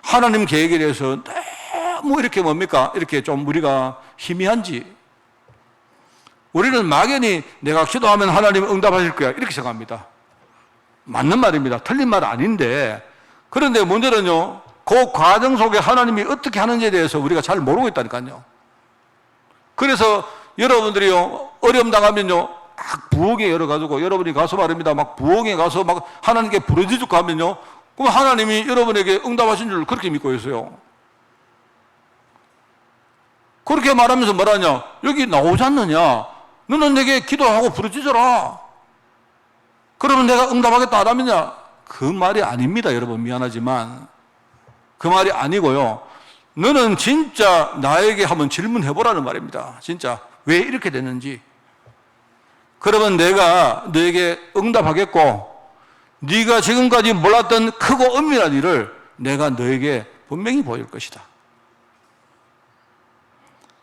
S1: 하나님 계획에 대해서 너무 이렇게 뭡니까? 이렇게 좀 우리가 희미한지. 우리는 막연히 내가 기도하면 하나님 응답하실 거야. 이렇게 생각합니다. 맞는 말입니다. 틀린 말 아닌데. 그런데 문제는요, 그 과정 속에 하나님이 어떻게 하는지에 대해서 우리가 잘 모르고 있다니까요. 그래서 여러분들이요, 어려움 당하면요, 막 부엌에 열어가지고 여러분이 가서 말입니다. 막 부엌에 가서 막 하나님께 부르짖고 하면요, 그럼 하나님이 여러분에게 응답하신 줄 그렇게 믿고 있어요. 그렇게 말하면서 뭐라냐? 여기 나오지 않느냐? 너는 내게 기도하고 부르짖어라. 그러면 내가 응답하겠다 안 하면냐? 그 말이 아닙니다. 여러분 미안하지만 그 말이 아니고요. 너는 진짜 나에게 한번 질문해보라는 말입니다. 진짜 왜 이렇게 됐는지. 그러면 내가 너에게 응답하겠고 네가 지금까지 몰랐던 크고 엄밀한 일을 내가 너에게 분명히 보일 것이다.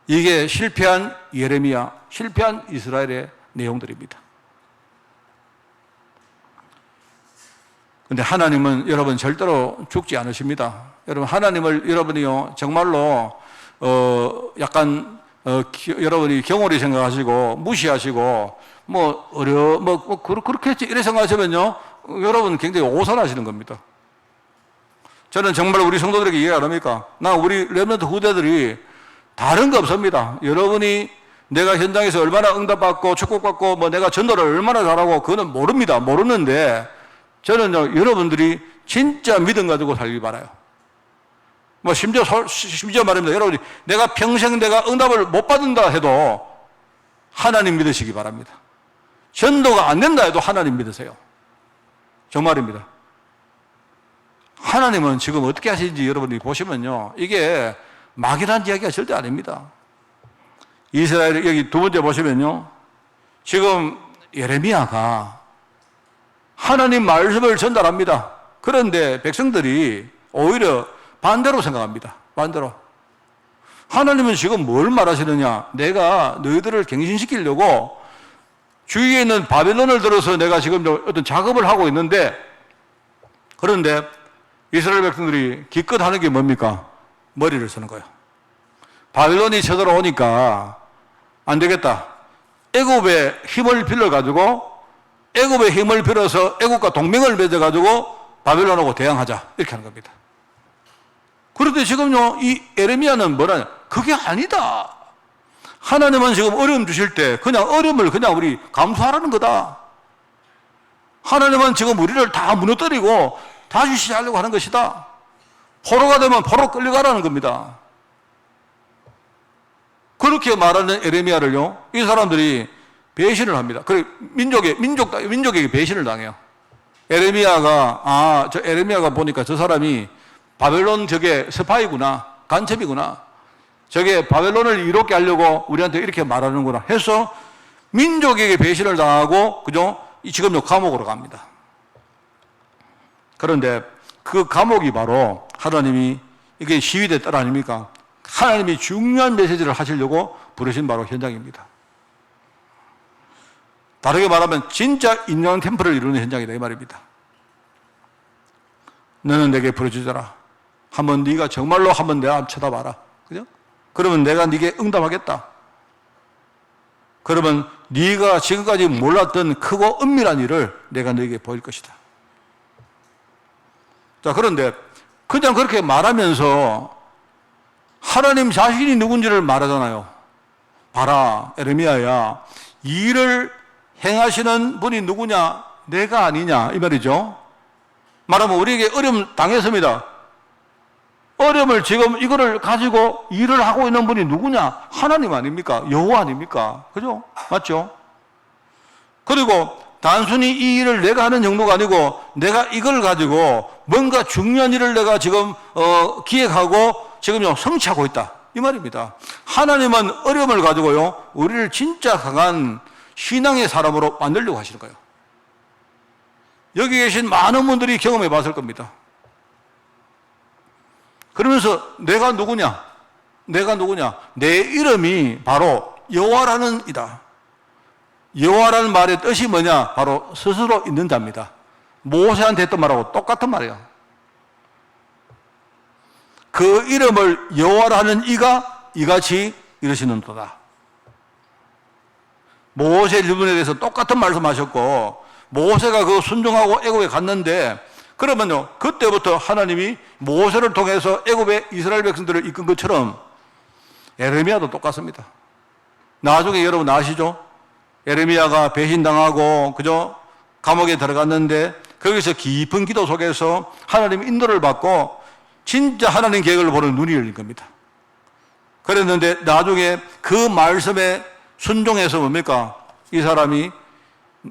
S1: 이게 실패한 예레미야, 실패한 이스라엘의 내용들입니다. 근데 하나님은 여러분 절대로 죽지 않으십니다. 여러분 하나님을 여러분이요 정말로 여러분이 경홀히 생각하시고 무시하시고 그렇게 했지 이래 생각하시면요 여러분 굉장히 오산하시는 겁니다. 저는 정말 우리 성도들에게 이해 안 합니까? 우리 렘넌트 후대들이 다른 거 없습니다. 여러분이 내가 현장에서 얼마나 응답받고 축복받고 내가 전도를 얼마나 잘하고 그거는 모릅니다. 모르는데 저는요, 여러분들이 진짜 믿음 가지고 살기 바라요. 심지어 말입니다. 여러분이 내가 평생 내가 응답을 못 받는다 해도 하나님 믿으시기 바랍니다. 전도가 안 된다 해도 하나님 믿으세요. 정말입니다. 하나님은 지금 어떻게 하시는지 여러분이 보시면요. 이게 막연한 이야기가 절대 아닙니다. 이스라엘 여기 두 번째 보시면요. 지금 예레미야가 하나님 말씀을 전달합니다. 그런데 백성들이 오히려 반대로 생각합니다. 반대로. 하나님은 지금 뭘 말하시느냐? 내가 너희들을 갱신시키려고 주위에 있는 바벨론을 들어서 내가 지금 어떤 작업을 하고 있는데 그런데 이스라엘 백성들이 기껏 하는 게 뭡니까? 머리를 쓰는 거예요. 바벨론이 쳐들어오니까 안 되겠다. 애굽의 힘을 빌려가지고 애굽의 힘을 빌어서 애굽과 동맹을 맺어가지고 바벨론하고 대항하자 이렇게 하는 겁니다. 그런데 지금요 이 예레미야는 뭐라냐? 그게 아니다. 하나님은 지금 어려움 주실 때 그냥 어려움을 그냥 우리 감수하라는 거다. 하나님은 지금 우리를 다 무너뜨리고 다시 시작하려고 하는 것이다. 포로가 되면 포로 끌려가라는 겁니다. 그렇게 말하는 예레미야를요 이 사람들이 배신을 합니다. 그리고 민족에게 배신을 당해요. 에레미야가 보니까 저 사람이 바벨론 저게 스파이구나, 간첩이구나. 저게 바벨론을 이롭게 하려고 우리한테 이렇게 말하는구나 해서 민족에게 배신을 당하고, 그죠? 지금 감옥으로 갑니다. 그런데 그 감옥이 바로 하나님이 이게 시위대 딸 아닙니까? 하나님이 중요한 메시지를 하시려고 부르신 바로 현장입니다. 다르게 말하면 진짜 인간 템플을 이루는 현장이다 이 말입니다. 너는 내게 부르짖어라. 한번 네가 정말로 한번 내 앞 쳐다봐라. 그죠? 그러면 내가 네게 응답하겠다. 그러면 네가 지금까지 몰랐던 크고 은밀한 일을 내가 너에게 보일 것이다. 자, 그런데 그냥 그렇게 말하면서 하나님 자신이 누군지를 말하잖아요. 봐라, 에레미야야, 이 일을 행하시는 분이 누구냐? 내가 아니냐? 이 말이죠. 말하면 우리에게 어려움 당했습니다. 어려움을 지금 이거를 가지고 일을 하고 있는 분이 누구냐? 하나님 아닙니까? 여호와 아닙니까? 그죠? 맞죠? 그리고 단순히 이 일을 내가 하는 정도가 아니고 내가 이걸 가지고 뭔가 중요한 일을 내가 지금 기획하고 지금요 성취하고 있다. 이 말입니다. 하나님은 어려움을 가지고요 우리를 진짜 강한 신앙의 사람으로 만들려고 하시는 거예요. 여기 계신 많은 분들이 경험해 봤을 겁니다. 그러면서 내가 누구냐? 내가 누구냐? 내 이름이 바로 여호와라는 이다. 여호와라는 말의 뜻이 뭐냐? 바로 스스로 있는 자입니다. 모세한테 했던 말하고 똑같은 말이에요. 그 이름을 여호와라 하는 이가 이같이 이르시는도다. 모세 일분에 대해서 똑같은 말씀하셨고 모세가 그 순종하고 애굽에 갔는데 그러면요 그때부터 하나님이 모세를 통해서 애굽의 이스라엘 백성들을 이끈 것처럼 에레미야도 똑같습니다. 나중에 여러분 아시죠? 에레미야가 배신당하고 그죠? 감옥에 들어갔는데 거기서 깊은 기도 속에서 하나님 인도를 받고 진짜 하나님 계획을 보는 눈이 열린 겁니다. 그랬는데 나중에 그 말씀에 순종해서 뭡니까? 이 사람이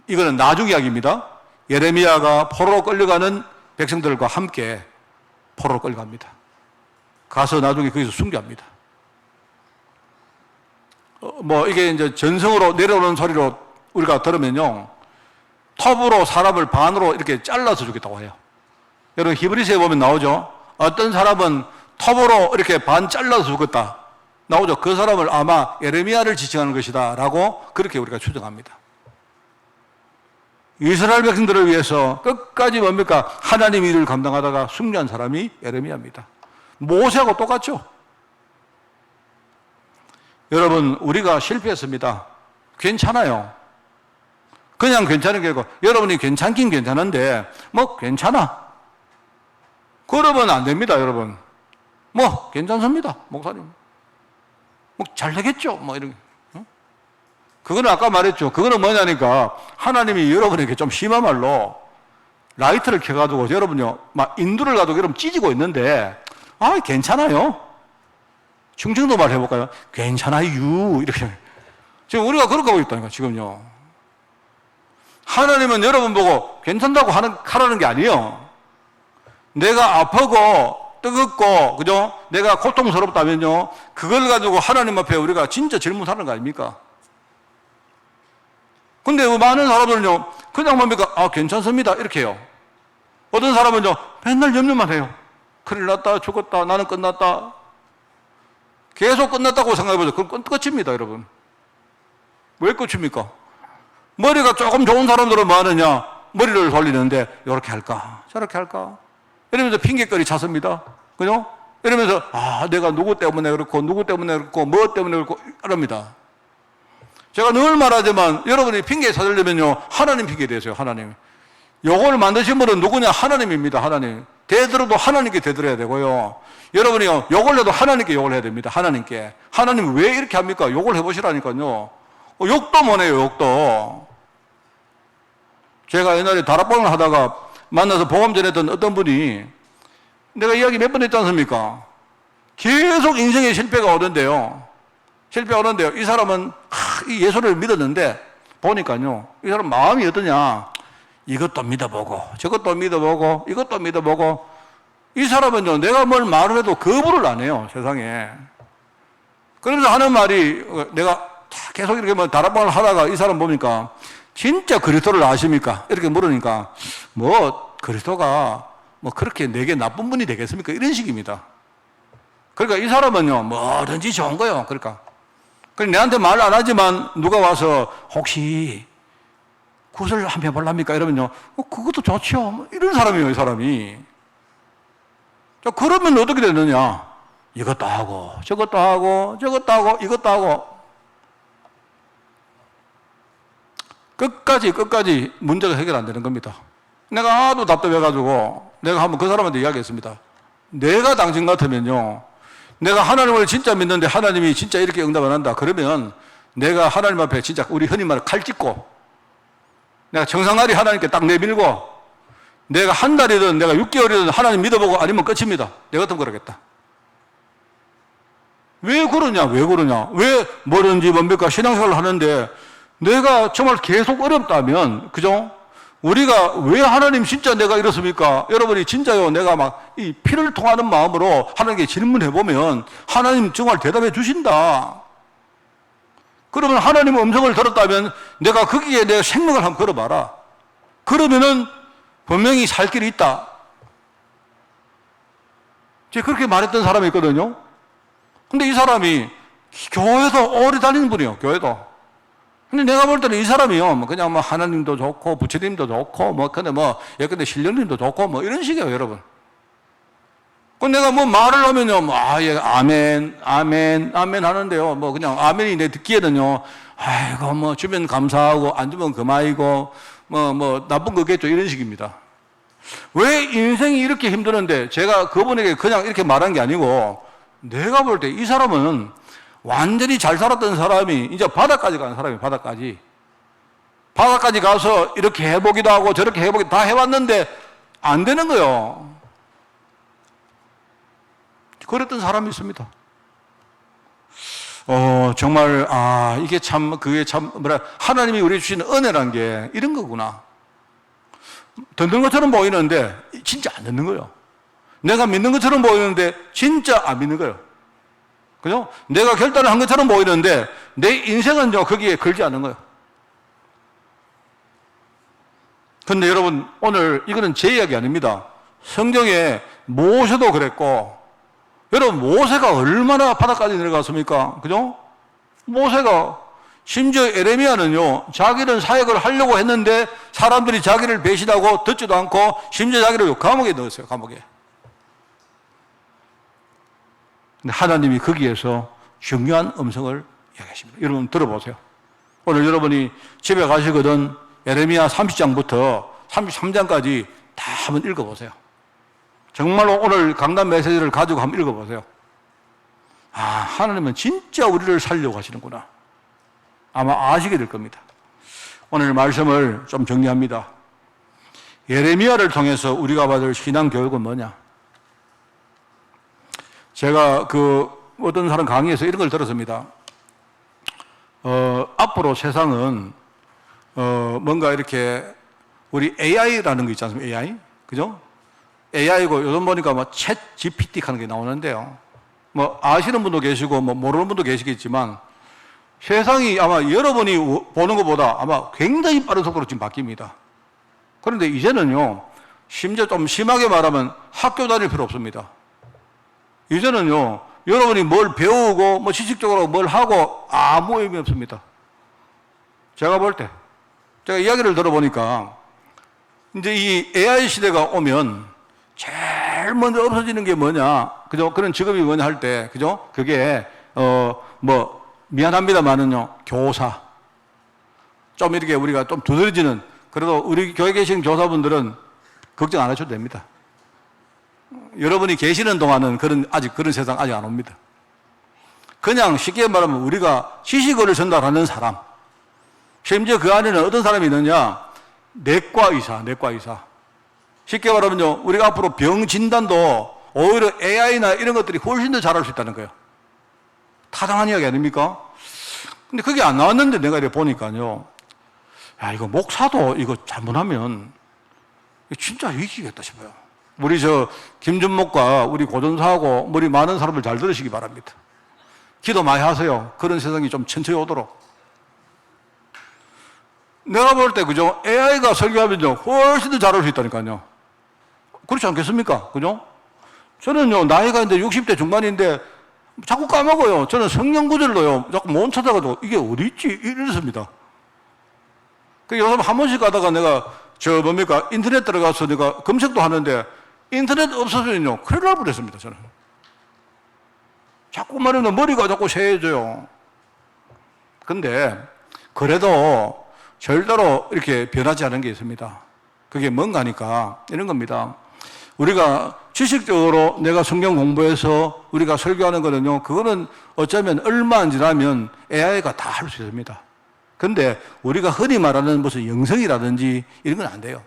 S1: 이거는 나중 이야기입니다. 예레미야가 포로로 끌려가는 백성들과 함께 포로로 끌려갑니다. 가서 나중에 거기서 순교합니다. 이게 이제 전성으로 내려오는 소리로 우리가 들으면요. 톱으로 사람을 반으로 이렇게 잘라서 죽겠다고 해요. 여러분 히브리서에 보면 나오죠. 어떤 사람은 톱으로 이렇게 반 잘라서 죽었다. 나오죠. 그 사람을 아마 예레미야를 지칭하는 것이다. 라고 그렇게 우리가 추정합니다. 이스라엘 백성들을 위해서 끝까지 뭡니까? 하나님 일을 감당하다가 승리한 사람이 예레미야입니다. 모세하고 똑같죠? 여러분, 우리가 실패했습니다. 괜찮아요. 그냥 괜찮은 게 아니고, 여러분이 괜찮긴 괜찮은데, 괜찮아. 그러면 안 됩니다, 여러분. 괜찮습니다, 목사님. 잘 되겠죠? 이런. 그거는 아까 말했죠. 그거는 뭐냐니까, 하나님이 여러분에게 좀 심한 말로, 라이트를 켜가지고, 여러분요, 인두를 가지고 여러분 찢고 있는데, 괜찮아요. 충청도 말 해볼까요? 괜찮아요. 이렇게. 지금 우리가 그렇게 하고 있다니까, 지금요. 하나님은 여러분 보고 괜찮다고 하라는 게 아니에요. 내가 아프고, 뜨겁고, 그죠? 내가 고통스럽다면요. 그걸 가지고 하나님 앞에 우리가 진짜 질문하는 거 아닙니까? 근데 많은 사람들은요, 그냥 뭡니까? 괜찮습니다. 이렇게 해요. 어떤 사람은요, 맨날 염려만 해요. 큰일 났다, 죽었다, 나는 끝났다. 계속 끝났다고 생각해보죠. 그건 끝입니다, 여러분. 왜 끝입니까? 머리가 조금 좋은 사람들은 뭐 하느냐? 머리를 돌리는데, 이렇게 할까? 저렇게 할까? 이러면서 핑계거리 찾습니다. 그죠? 이러면서, 내가 누구 때문에 그렇고, 누구 때문에 그렇고, 뭐 때문에 그렇고, 이럽니다. 제가 늘 말하지만, 여러분이 핑계 찾으려면요, 하나님 핑계 대세요, 하나님. 요걸 만드신 분은 누구냐? 하나님입니다, 하나님. 대들어도 하나님께 대들어야 되고요. 여러분이요, 욕을 해도 하나님께 욕을 해야 됩니다. 하나님께. 하나님 왜 이렇게 합니까? 욕을 해보시라니까요. 욕도 못해요, 욕도. 제가 옛날에 다락방을 하다가 만나서 복음 전했던 어떤 분이 내가 이야기 몇 번 했지 않습니까? 계속 인생에 실패가 오는데요. 이 사람은 이 예수를 믿었는데 보니까요. 이 사람 마음이 어떠냐? 이것도 믿어보고 저것도 믿어보고 이것도 믿어보고 이 사람은요, 내가 뭘 말을 해도 거부를 안 해요, 세상에. 그러면서 하는 말이, 내가 계속 이렇게 다락방을 하다가 이 사람 보니까, 진짜 그리스도를 아십니까? 이렇게 물으니까, 그리스도가, 그렇게 내게 나쁜 분이 되겠습니까? 이런 식입니다. 그러니까 이 사람은요, 뭐든지 좋은 거예요, 그러니까. 내한테 말 안 하지만, 누가 와서, 혹시, 굿을 한번 해볼랍니까? 이러면요, 그것도 좋죠. 이런 사람이에요, 이 사람이. 자, 그러면 어떻게 되느냐? 이것도 하고 저것도 하고 저것도 하고 이것도 하고 끝까지 문제가 해결 안 되는 겁니다. 내가 하도 답답해가지고 내가 한번 그 사람한테 이야기했습니다. 내가 당신 같으면요, 내가 하나님을 진짜 믿는데 하나님이 진짜 이렇게 응답 안 한다 그러면 내가 하나님 앞에 진짜 우리 흔히 말해 칼 찢고 내가 정상아리 하나님께 딱 내밀고 내가 한 달이든 내가 6개월이든 하나님 믿어보고 아니면 끝입니다. 내 같으면 그러겠다. 왜 그러냐? 왜 뭐든지 뭡니까? 신앙생활을 하는데 내가 정말 계속 어렵다면, 그죠? 우리가 왜 하나님 진짜 내가 이렇습니까? 여러분이 진짜요, 내가 막 이 피를 통하는 마음으로 하나님께 질문해 보면 하나님 정말 대답해 주신다. 그러면 하나님의 음성을 들었다면 내가 거기에 내 생명을 한번 걸어봐라. 그러면은 분명히 살 길이 있다. 제가 그렇게 말했던 사람이 있거든요. 근데 이 사람이 교회도 오래 다니는 분이에요, 교회도. 근데 내가 볼 때는 이 사람이요, 뭐 그냥 뭐 하나님도 좋고, 부처님도 좋고, 뭐, 근데 뭐, 예컨대 신령님도 좋고, 뭐 이런 식이에요, 여러분. 그 내가 뭐 말을 하면요, 뭐, 예, 아멘 하는데요, 뭐 그냥 아멘이 내 듣기에는요, 아이고, 뭐, 주면 감사하고, 안 주면 그만이고, 뭐, 나쁜 거겠죠, 이런 식입니다. 왜 인생이 이렇게 힘드는데, 제가 그분에게 그냥 이렇게 말한 게 아니고, 내가 볼 때 이 사람은 완전히 잘 살았던 사람이 이제 바다까지 가는 사람이 바다까지 가서 이렇게 해보기도 하고 저렇게 해보기도 다 해왔는데 안 되는 거예요. 그랬던 사람이 있습니다. 정말 이게 참 그게 참 하나님이 우리 주시는 은혜란 게 이런 거구나. 듣는 것처럼 보이는데 진짜 안 듣는 거예요. 내가 믿는 것처럼 보이는데 진짜 안 믿는 거예요. 그죠? 내가 결단을 한 것처럼 보이는데 내 인생은 거기에 걸지 않는 거예요. 근데 여러분, 오늘 이거는 제 이야기 아닙니다. 성경에 모세도 그랬고, 여러분, 모세가 얼마나 바다까지 내려갔습니까? 그죠? 모세가, 심지어 에레미야는요, 자기는 사역을 하려고 했는데 사람들이 자기를 배신하고 듣지도 않고 심지어 자기를 감옥에 넣었어요, 감옥에. 근데 하나님이 거기에서 중요한 음성을 이야기하십니다. 여러분 들어보세요. 오늘 여러분이 집에 가시거든 에레미야 30장부터 33장까지 다 한번 읽어보세요. 정말로 오늘 강단 메시지를 가지고 한번 읽어보세요. 하나님은 진짜 우리를 살려고 하시는구나. 아마 아시게 될 겁니다. 오늘 말씀을 좀 정리합니다. 예레미야를 통해서 우리가 받을 신앙 교육은 뭐냐? 제가 어떤 사람 강의에서 이런 걸 들었습니다. 앞으로 세상은, 뭔가 이렇게, 우리 AI라는 거 있지 않습니까? AI? 그죠? AI고, 요즘 보니까 뭐, 챗 GPT 하는 게 나오는데요. 뭐, 아시는 분도 계시고, 뭐, 모르는 분도 계시겠지만, 세상이 아마 여러분이 보는 것보다 아마 굉장히 빠른 속도로 지금 바뀝니다. 그런데 이제는요, 심지어 좀 심하게 말하면 학교 다닐 필요 없습니다. 이제는요, 여러분이 뭘 배우고, 뭐 지식적으로 뭘 하고 아무 의미 없습니다. 제가 볼 때, 제가 이야기를 들어보니까, 이제 이 AI 시대가 오면 제일 먼저 없어지는 게 뭐냐, 그죠? 그런 직업이 뭐냐 할 때, 그죠? 그게, 미안합니다만은요, 교사. 좀 이렇게 우리가 좀 두드러지는, 그래도 우리 교회 계신 교사분들은 걱정 안 하셔도 됩니다. 여러분이 계시는 동안은 아직 그런 세상 아직 안 옵니다. 그냥 쉽게 말하면 우리가 지식을 전달하는 사람, 심지어 그 안에는 어떤 사람이 있느냐? 내과 의사. 쉽게 말하면요, 우리가 앞으로 병 진단도 오히려 AI나 이런 것들이 훨씬 더 잘할 수 있다는 거예요. 타당한 이야기 아닙니까? 근데 그게 안 나왔는데 내가 이렇게 보니까요, 이거 목사도 이거 잘못하면 진짜 위기겠다 싶어요. 우리 김준목과 우리 고전사하고 우리 많은 사람들 잘 들으시기 바랍니다. 기도 많이 하세요. 그런 세상이 좀 천천히 오도록. 내가 볼 때, 그죠? AI가 설교하면요, 훨씬 더 잘할 수 있다니까요. 그렇지 않겠습니까? 그죠? 저는요, 나이가 이제 60대 중반인데 자꾸 까먹어요. 저는 성경 구절로요, 자꾸 못 찾아가지고 이게 어디 있지? 이랬습니다. 요즘 한 번씩 가다가 내가 인터넷 들어가서 내가 검색도 하는데 인터넷 없어서는요, 큰일 날 뻔했습니다, 저는. 자꾸 말하면 머리가 자꾸 새해져요. 근데 그래도 절대로 이렇게 변하지 않은 게 있습니다. 그게 뭔가 하니까 이런 겁니다. 우리가 지식적으로 내가 성경 공부해서 우리가 설교하는 거는요, 그거는 어쩌면 얼마 안 지나면 AI가 다 할 수 있습니다. 근데 우리가 흔히 말하는 무슨 영성이라든지 이런 건 안 돼요.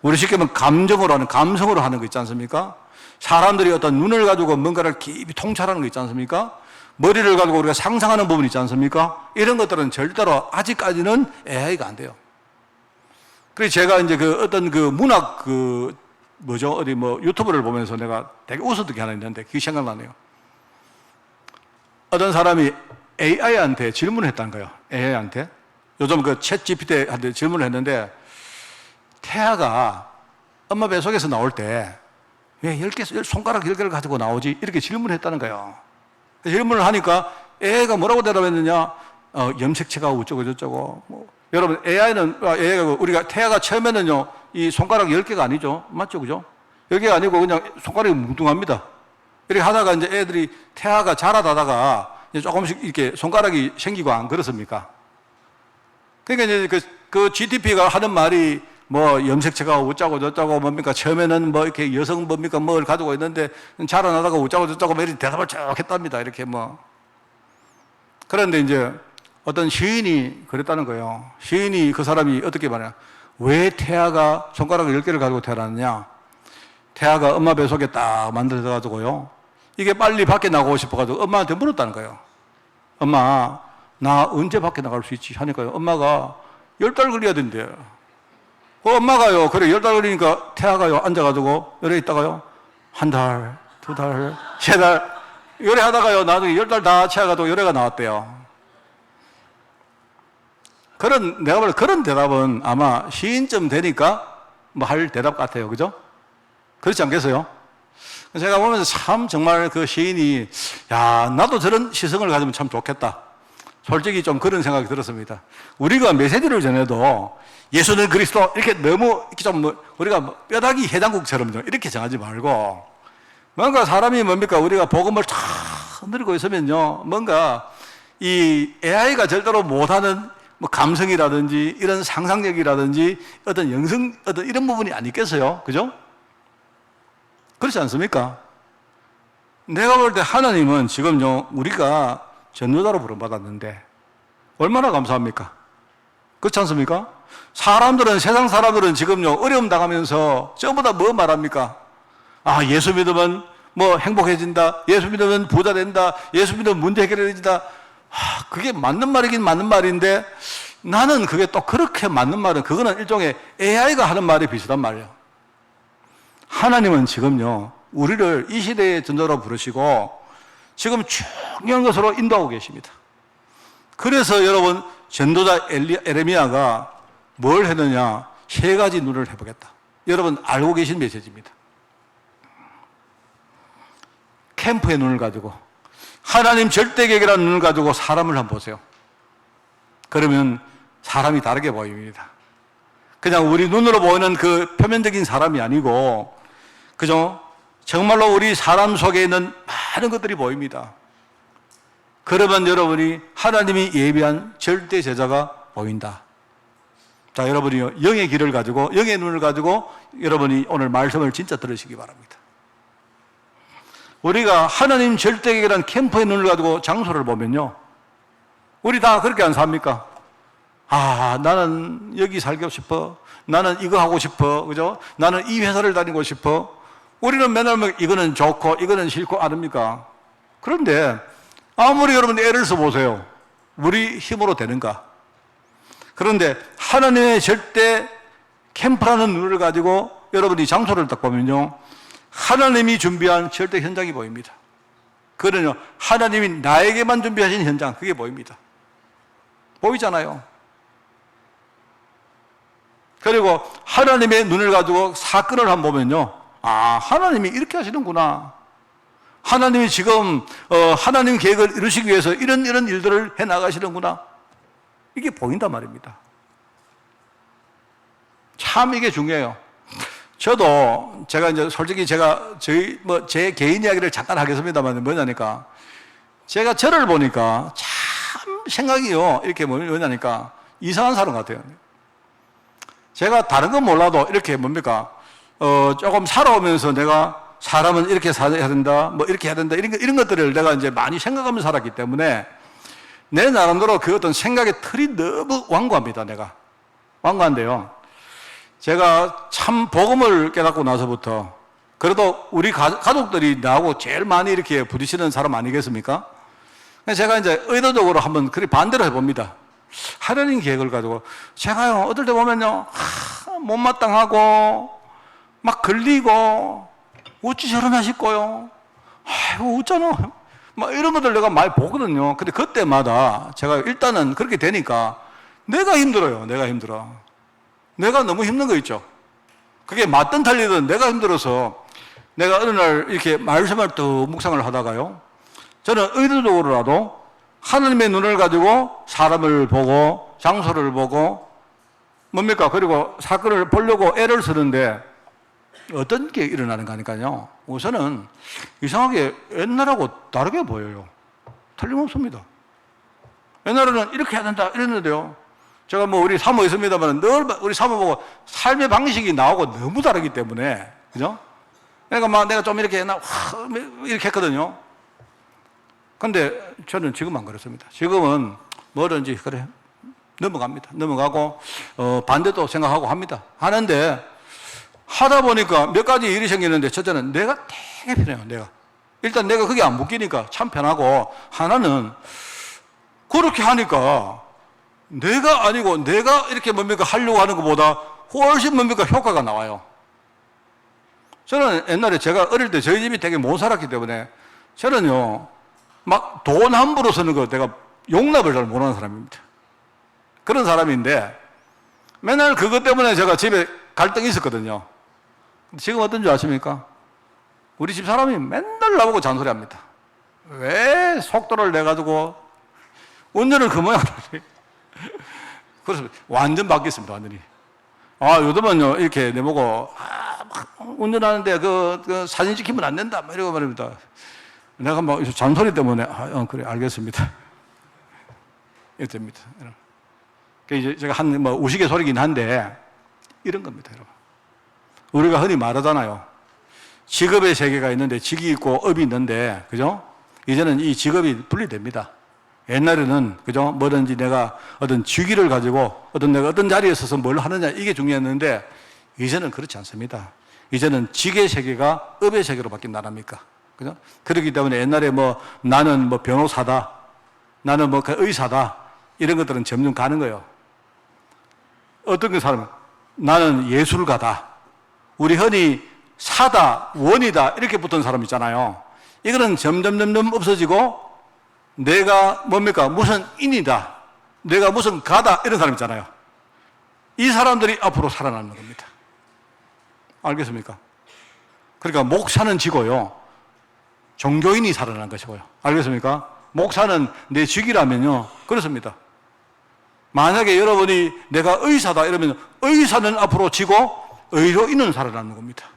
S1: 우리 쉽게 말하면 감성으로 하는 거 있지 않습니까? 사람들이 어떤 눈을 가지고 뭔가를 깊이 통찰하는 거 있지 않습니까? 머리를 가지고 우리가 상상하는 부분 있지 않습니까? 이런 것들은 절대로 아직까지는 AI가 안 돼요. 그래서 제가 이제 어떤 문학 어디 유튜브를 보면서 내가 되게 웃었던 게 하나 있는데 그게 생각나네요. 어떤 사람이 AI한테 질문을 했다는 거예요. AI한테. 요즘 챗 GPT한테 질문을 했는데, 태아가 엄마 뱃속에서 나올 때 왜 손가락 10개를 가지고 나오지? 이렇게 질문을 했다는 거예요. 질문을 하니까 AI가 뭐라고 대답했느냐? 염색체가 어쩌고. 여러분, AI가 우리가 태아가 처음에는요, 이 손가락 10개가 아니죠. 맞죠? 그죠? 10개가 아니고 그냥 손가락이 뭉뚱합니다. 이렇게 하다가 이제 애들이 태아가 자라다가 이제 조금씩 이렇게 손가락이 생기고 안 그렇습니까? 그러니까 이제 그 GDP가 하는 말이 염색체가 어쩌고 저쩌고 뭡니까? 처음에는 이렇게 여성 뭡니까? 뭘 가지고 있는데 자라나다가 어쩌고 저쩌고 이렇게 대답을 쭉 했답니다. 이렇게 그런데 이제 어떤 시인이 그랬다는 거예요. 시인이 그 사람이 어떻게 말해요? 왜 태아가 손가락을 10개를 가지고 태어났느냐? 태아가 엄마 뱃속에 딱 만들어져가지고요. 이게 빨리 밖에 나가고 싶어가지고 엄마한테 물었다는 거예요. 엄마, 나 언제 밖에 나갈 수 있지? 하니까요. 엄마가 10달 걸려야 된대요. 엄마가요, 그래, 10달 걸리니까 태아가요, 앉아가지고, 요래 있다가요, 1달, 2달, 3달, 요래 하다가요, 나중에 10달 다 채워가지고 요래가 나왔대요. 내가 볼 그런 대답은 아마 시인쯤 되니까 할 대답 같아요. 그죠? 그렇지 않겠어요? 제가 보면서 참 정말 그 시인이, 나도 저런 시성을 가지면 참 좋겠다. 솔직히 좀 그런 생각이 들었습니다. 우리가 메시지를 전해도 예수는 그리스도 이렇게 너무 이렇게 우리가 뼈다귀 해장국처럼 좀 이렇게 정하지 말고, 뭔가 사람이 우리가 복음을 탁 흔들고 있으면요, 뭔가 이 AI가 절대로 못하는 감성이라든지 이런 상상력이라든지 어떤 영성, 어떤 이런 부분이 아니겠어요? 그죠? 그렇지 않습니까? 내가 볼 때 하나님은 지금요, 우리가 전도자로 부름받았는데 얼마나 감사합니까? 그렇지 않습니까? 세상 사람들은 지금요, 어려움 당하면서 전부 다 뭐 말합니까? 예수 믿으면 행복해진다. 예수 믿으면 부자 된다. 예수 믿으면 문제 해결해진다. 그게 맞는 말이긴 맞는 말인데, 나는 그게 또 그렇게 맞는 말은, 그거는 일종의 AI가 하는 말이 비슷한 말이에요. 하나님은 지금요, 우리를 이 시대의 전도자로 부르시고 지금 중요한 것으로 인도하고 계십니다. 그래서 여러분, 전도자 에레미야가 뭘 했느냐? 3가지 눈을 해보겠다. 여러분 알고 계신 메시지입니다. 캠프의 눈을 가지고, 하나님 절대계획이라는 눈을 가지고 사람을 한번 보세요. 그러면 사람이 다르게 보입니다. 그냥 우리 눈으로 보이는 그 표면적인 사람이 아니고, 그죠? 정말로 우리 사람 속에 있는 많은 것들이 보입니다. 그러면 여러분이 하나님이 예비한 절대 제자가 보인다. 자, 여러분이 영의 길을 가지고, 영의 눈을 가지고 여러분이 오늘 말씀을 진짜 들으시기 바랍니다. 우리가 하나님 절대계획이라는 캠프의 눈을 가지고 장소를 보면요, 우리 다 그렇게 안 삽니까? 나는 여기 살고 싶어. 나는 이거 하고 싶어. 그죠? 나는 이 회사를 다니고 싶어. 우리는 맨날 이거는 좋고 이거는 싫고 아닙니까? 그런데 아무리 여러분 애를 써보세요. 우리 힘으로 되는가? 그런데 하나님의 절대 캠프라는 눈을 가지고 여러분이 장소를 딱 보면요, 하나님이 준비한 절대 현장이 보입니다. 그러면요, 하나님이 나에게만 준비하신 현장, 그게 보입니다. 보이잖아요. 그리고 하나님의 눈을 가지고 사건을 한번 보면요, 하나님이 이렇게 하시는구나. 하나님이 지금 하나님 계획을 이루시기 위해서 이런 일들을 해나가시는구나. 이게 보인단 말입니다. 참 이게 중요해요. 저도 제가 이제 솔직히 제가 제 개인 이야기를 잠깐 하겠습니다만 뭐냐니까 제가 저를 보니까 참 생각이요. 이렇게 뭐냐니까 이상한 사람 같아요. 제가 다른 건 몰라도 이렇게 뭡니까? 조금 살아오면서 내가 사람은 이렇게 살아야 된다, 뭐 이렇게 해야 된다, 이런 것들을 내가 이제 많이 생각하면서 살았기 때문에 내 나름대로 그 어떤 생각의 틀이 너무 완고합니다, 내가. 완고한데요. 제가 참 복음을 깨닫고 나서부터 그래도 우리 가족들이 나하고 제일 많이 이렇게 부딪히는 사람 아니겠습니까? 제가 이제 의도적으로 한번 그리 반대로 해봅니다. 하려는 계획을 가지고 제가요, 어떨 때 보면요, 못마땅하고 막 걸리고 어찌 저런 하실거요? 아이고 어쩌노? 막 이런 것들 내가 많이 보거든요. 근데 그때마다 제가 일단은 그렇게 되니까 내가 힘들어요. 내가 힘들어. 내가 너무 힘든 거 있죠. 그게 맞든 틀리든 내가 힘들어서 내가 어느 날 이렇게 말씀을 또 묵상을 하다가요. 저는 의도적으로라도 하나님의 눈을 가지고 사람을 보고 장소를 보고 뭡니까? 그리고 사건을 보려고 애를 쓰는데 어떤 게 일어나는 거니까요. 우선은 이상하게 옛날하고 다르게 보여요. 틀림없습니다. 옛날에는 이렇게 해야 된다 이랬는데요. 제가 뭐 우리 사모 있습니다만 늘 우리 사모 보고 삶의 방식이 나오고 너무 다르기 때문에 그죠? 그러니까 막 내가 좀 이렇게 이렇게 했거든요. 근데 저는 지금 안 그렇습니다. 지금은 뭐든지 그래 넘어갑니다. 넘어가고 반대도 생각하고 합니다. 하는데 하다 보니까 몇 가지 일이 생기는데 첫째는 내가 되게 편해요. 내가 일단 내가 그게 안 묶이니까 참 편하고 하나는 그렇게 하니까 내가 아니고 내가 이렇게 뭡니까 하려고 하는 것보다 훨씬 뭡니까 효과가 나와요. 저는 옛날에 제가 어릴 때 저희 집이 되게 못 살았기 때문에 저는요 막 돈 함부로 쓰는 거 내가 용납을 잘 못하는 사람입니다. 그런 사람인데 맨날 그것 때문에 제가 집에 갈등이 있었거든요. 지금 어떤 줄 아십니까? 우리 집 사람이 맨날 나보고 잔소리합니다. 왜 속도를 내가지고 운전을 그 모양으로 해? 그래서 완전 바뀌었습니다. 완전히. 요즘은요 이렇게 내보고 막 운전하는데 그 사진 찍히면 안 된다 막 이러고 말입니다. 내가 막 잔소리 때문에 그래 알겠습니다. 이렇게 됩니다. 이제 제가 한 뭐 우스갯소리긴 한데 이런 겁니다, 여러분. 우리가 흔히 말하잖아요. 직업의 세계가 있는데 직이 있고 업이 있는데, 그죠? 이제는 이 직업이 분리됩니다. 옛날에는, 그죠? 뭐든지 내가 어떤 직위를 가지고 내가 어떤 자리에 서서 뭘 하느냐 이게 중요했는데, 이제는 그렇지 않습니다. 이제는 직의 세계가 업의 세계로 바뀐다랍니까? 그죠? 그렇기 때문에 옛날에 뭐 나는 뭐 변호사다, 나는 뭐 의사다, 이런 것들은 점점 가는 거예요. 어떤 그 사람은 나는 예술가다. 우리 흔히 사다, 원이다 이렇게 붙은 사람 있잖아요. 이거는 점점 없어지고 내가 뭡니까? 무슨 인이다. 내가 무슨 가다 이런 사람 있잖아요. 이 사람들이 앞으로 살아나는 겁니다. 알겠습니까? 그러니까 목사는 지고요. 종교인이 살아나는 것이고요. 알겠습니까? 목사는 내 직이라면요. 그렇습니다. 만약에 여러분이 내가 의사다 이러면 의사는 앞으로 지고 의료인은 살아남는 겁니다.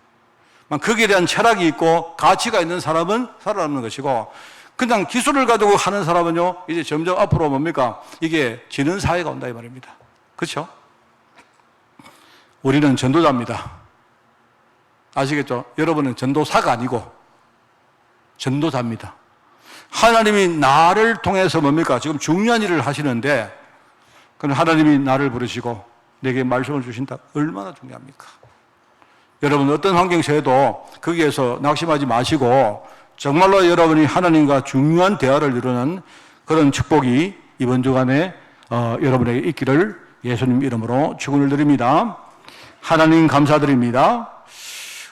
S1: 거기에 대한 철학이 있고 가치가 있는 사람은 살아남는 것이고 그냥 기술을 가지고 하는 사람은요 이제 점점 앞으로 뭡니까? 이게 지는 사회가 온다 이 말입니다. 그렇죠? 우리는 전도자입니다. 아시겠죠? 여러분은 전도사가 아니고 전도자입니다. 하나님이 나를 통해서 뭡니까? 지금 중요한 일을 하시는데 그럼 하나님이 나를 부르시고 내게 말씀을 주신다. 얼마나 중요합니까? 여러분 어떤 환경에서도 거기에서 낙심하지 마시고 정말로 여러분이 하나님과 중요한 대화를 이루는 그런 축복이 이번 주간에 여러분에게 있기를 예수님 이름으로 축원을 드립니다. 하나님 감사드립니다.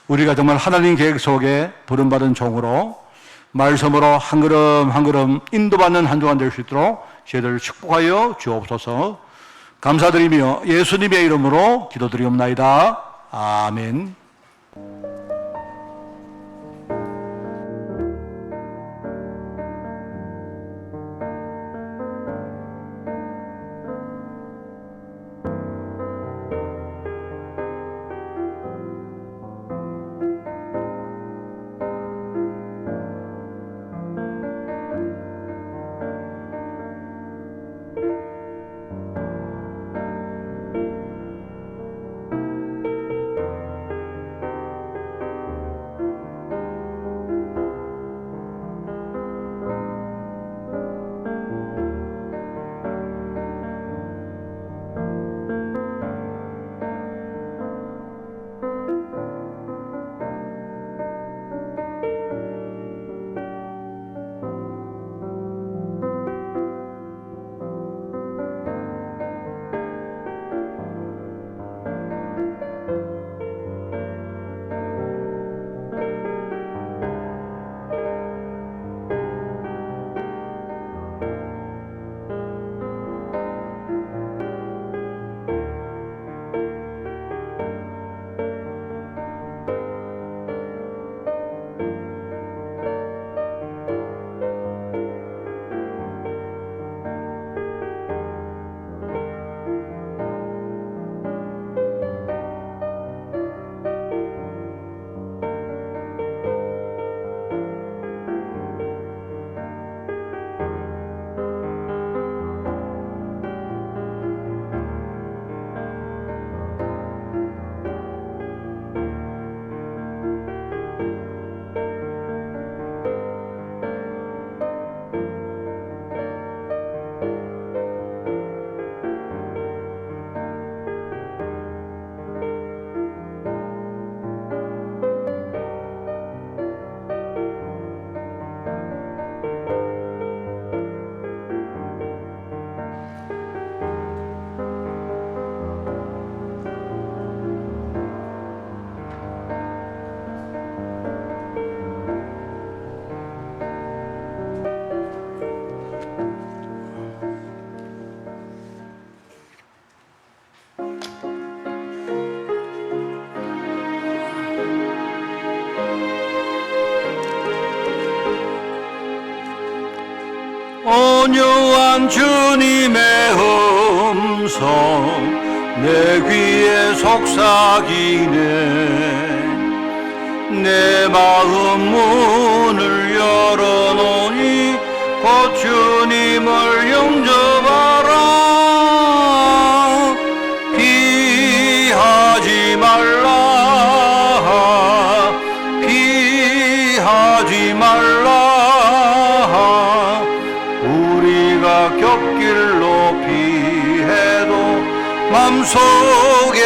S1: 우리가 정말 하나님 계획 속에 부름받은 종으로 말씀으로 한 걸음 한 걸음 인도받는 한 주간 될 수 있도록 저희들을 축복하여 주옵소서. 감사드리며 예수님의 이름으로 기도드리옵나이다. 아멘. 온유한 주님의 음성 내 귀에 속삭이네. 내 마음 문을 열어놓으니 곧 주님을 영접하라. 피하지 말라, 피하지 말라. 우리가 곁길로 피해도 맘속에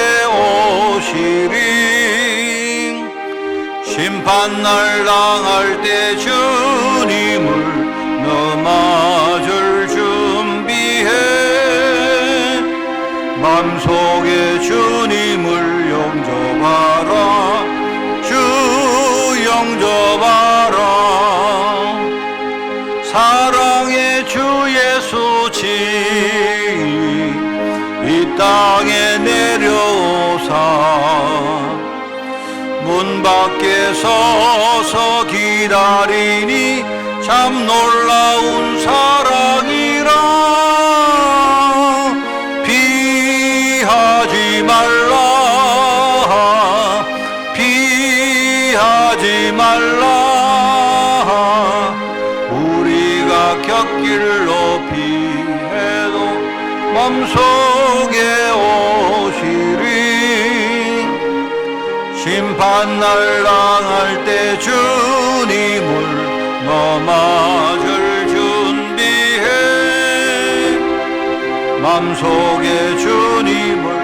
S1: 오시리. 심판날 당할 때 주님을 너 맞을 준비해. 맘속에 주님을 영접하라. 주 영접하라. 사랑의 주 예수 친히 이 땅에 내려오사 문 밖에 서서 기다리니 참 놀라운 사랑이라. 피하지 말라, 피하지 말라. 우리가 곁길로 피해도 맘속에 오시리. 심판날 당할 때 주님을 너 맞을 준비해. 맘속에 주님을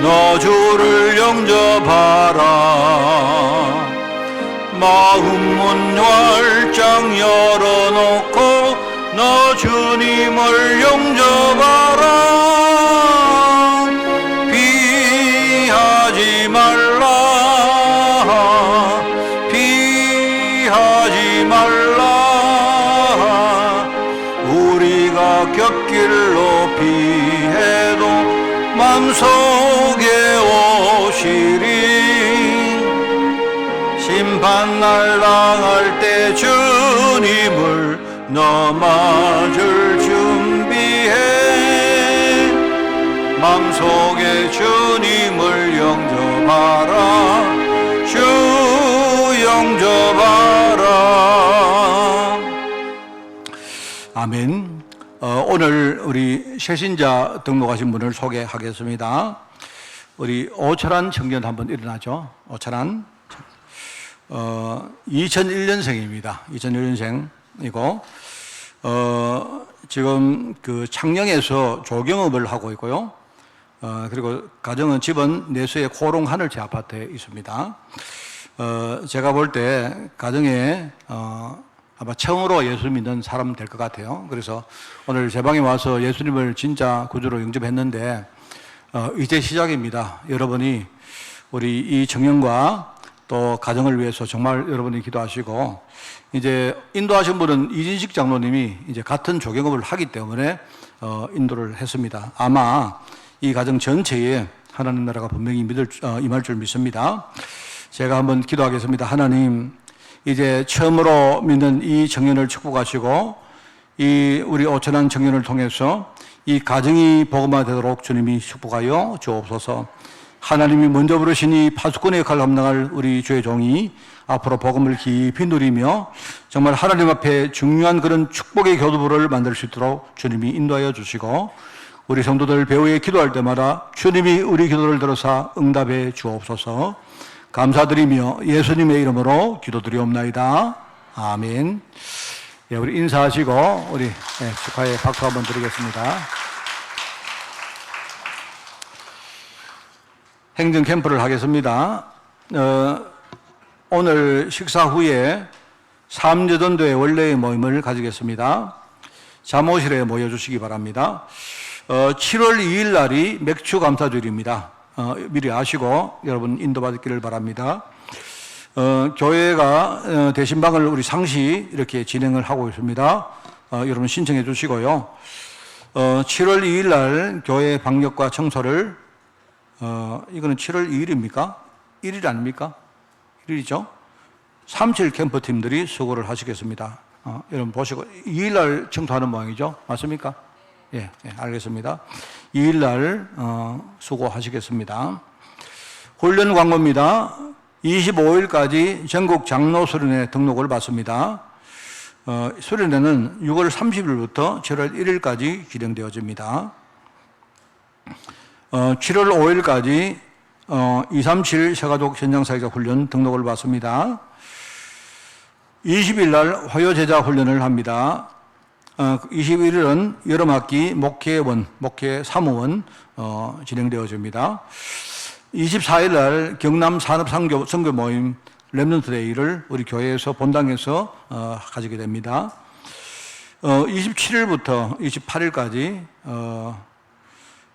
S1: 너 주를 영접하라. 마음 문 활짝 열어놓고 너 주님을 영접하라. 피하지 말라, 피하지 말라. 우리가 곁길로 피해도 맘속에 오시리. 심판날 당할 때 주님을 너 맞을 준비해. 맘속에 주님을 영접하라. 주 영접하라. 아멘. 오늘 우리 새신자 등록하신 분을 소개하겠습니다. 우리 오철한 청년 한번 일어나죠. 오철한 2001년생입니다. 2001년생이고 지금 그 창녕에서 조경업을 하고 있고요. 그리고 가정은 집은 내수의 코롱 하늘채 아파트에 있습니다. 제가 볼 때 가정에 아마 처음으로 예수 믿는 사람 될 것 같아요. 그래서 오늘 제 방에 와서 예수님을 진짜 구주로 영접했는데 이제 시작입니다. 여러분이 우리 이 청년과 또 가정을 위해서 정말 여러분이 기도하시고, 이제 인도하신 분은 이진식 장로님이 이제 같은 조경업을 하기 때문에 인도를 했습니다. 아마 이 가정 전체에 하나님 나라가 분명히 임할 줄 믿습니다. 제가 한번 기도하겠습니다. 하나님, 이제 처음으로 믿는 이 청년을 축복하시고 이 우리 오천한 청년을 통해서 이 가정이 복음화되도록 주님이 축복하여 주옵소서. 하나님이 먼저 부르신 이 파수꾼의 역할을 감당할 우리 주의 종이 앞으로 복음을 깊이 누리며 정말 하나님 앞에 중요한 그런 축복의 교두보를 만들 수 있도록 주님이 인도하여 주시고, 우리 성도들 배우에 기도할 때마다 주님이 우리 기도를 들어서 응답해 주옵소서. 감사드리며 예수님의 이름으로 기도드리옵나이다. 아멘. 예, 우리 인사하시고 우리 축하의 박수 한번 드리겠습니다. 행정 캠프를 하겠습니다. 오늘 식사 후에 삼재전도의 원래의 모임을 가지겠습니다. 잠옷실에 모여주시기 바랍니다. 7월 2일 날이 맥주 감사주일입니다. 미리 아시고 여러분 인도받기를 바랍니다. 교회가 대신방을 우리 상시 이렇게 진행을 하고 있습니다. 여러분 신청해 주시고요. 7월 2일 날 교회 방역과 청소를 이거는 7월 2일입니까? 1일 아닙니까? 1일이죠. 37 캠프팀들이 수고를 하시겠습니다. 여러분 보시고 2일 날 청소하는 모양이죠. 맞습니까? 예, 알겠습니다. 2일 날 수고하시겠습니다. 훈련 광고입니다. 25일까지 전국 장로 수련회 등록을 받습니다. 수련회는 6월 30일부터 7월 1일까지 진행되어집니다. 7월 5일까지 237 세가족 현장사역자 훈련 등록을 받습니다. 20일 날 화요제자 훈련을 합니다. 21일은 여름학기 목회원, 목회 사무원 진행되어집니다. 24일 날 경남 산업선교 모임 렘넌트 데이를 우리 교회에서 본당에서 가지게 됩니다. 27일부터 28일까지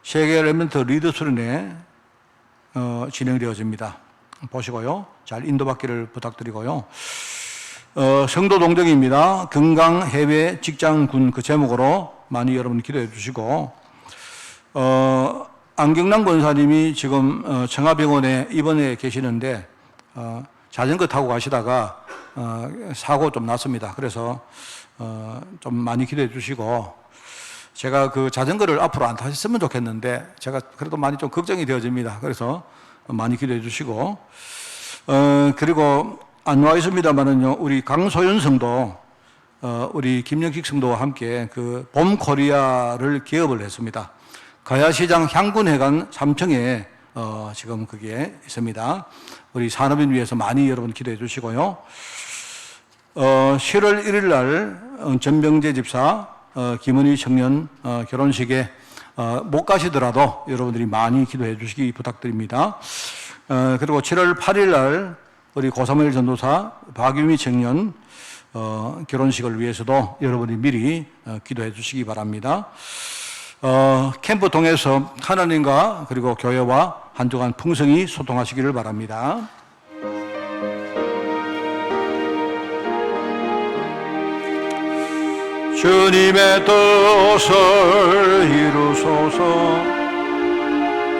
S1: 세계 렘넌트 리더 수련회 진행되어집니다. 보시고요. 잘 인도받기를 부탁드리고요. 성도 동정입니다. 건강 해외 직장군 그 제목으로 많이 여러분 기도해 주시고, 안경남 권사님이 지금 청하병원에 입원해 계시는데, 자전거 타고 가시다가 사고 좀 났습니다. 그래서 좀 많이 기도해 주시고, 제가 그 자전거를 앞으로 안 타셨으면 좋겠는데 제가 그래도 많이 좀 걱정이 되어집니다. 그래서 많이 기도해 주시고, 그리고 안 와 있습니다만은요, 우리 강소연 성도, 우리 김영식 성도와 함께 그 봄 코리아를 개업을 했습니다. 가야시장 향군회관 3층에 지금 그게 있습니다. 우리 산업인 위해서 많이 여러분 기도해 주시고요. 10월 1일 날 전병재 집사 김은희 청년 결혼식에 못 가시더라도 여러분들이 많이 기도해 주시기 부탁드립니다. 그리고 7월 8일 날 우리 고사무엘 전도사 박유미 청년 결혼식을 위해서도 여러분이 미리 기도해 주시기 바랍니다. 캠프 통해서 하나님과 그리고 교회와 한 주간 풍성히 소통하시기를 바랍니다. 주님의 뜻을 이루소서.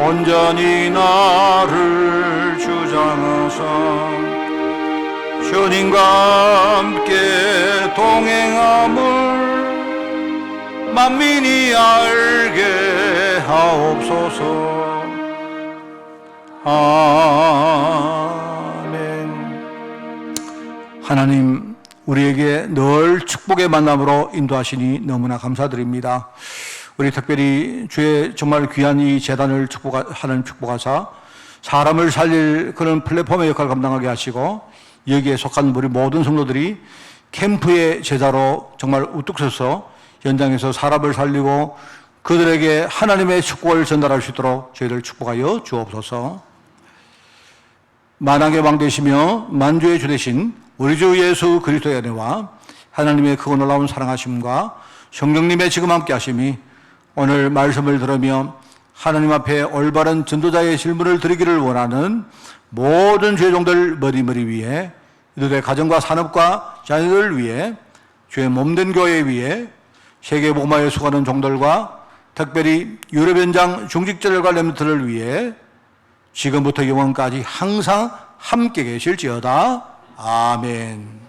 S1: 온전히 나를 주장하사 주님과 함께 동행함을 만민이 알게 하옵소서. 아멘. 하나님, 우리에게 늘 축복의 만남으로 인도하시니 너무나 감사드립니다. 우리 특별히 주의 정말 귀한 이 재단을 하는 축복하사 사람을 살릴 그런 플랫폼의 역할을 감당하게 하시고, 여기에 속한 우리 모든 성도들이 캠프의 제자로 정말 우뚝 서서 현장에서 사람을 살리고 그들에게 하나님의 축복을 전달할 수 있도록 저희를 축복하여 주옵소서. 만왕의 왕 되시며 만주의 주 되신 우리 주 예수 그리스도의 은혜와 하나님의 크고 놀라운 사랑하심과 성령님의 지금 함께 하심이 오늘 말씀을 들으며 하나님 앞에 올바른 전도자의 질문을 드리기를 원하는 모든 죄종들 머리머리 위에, 이들의 가정과 산업과 자녀들 위해, 주의 몸된 교회 위에, 세계 복음화에 수고하는 종들과 특별히 유럽 현장 중직자들과 렘넌트를 위해 지금부터 영원까지 항상 함께 계실지어다. 아멘.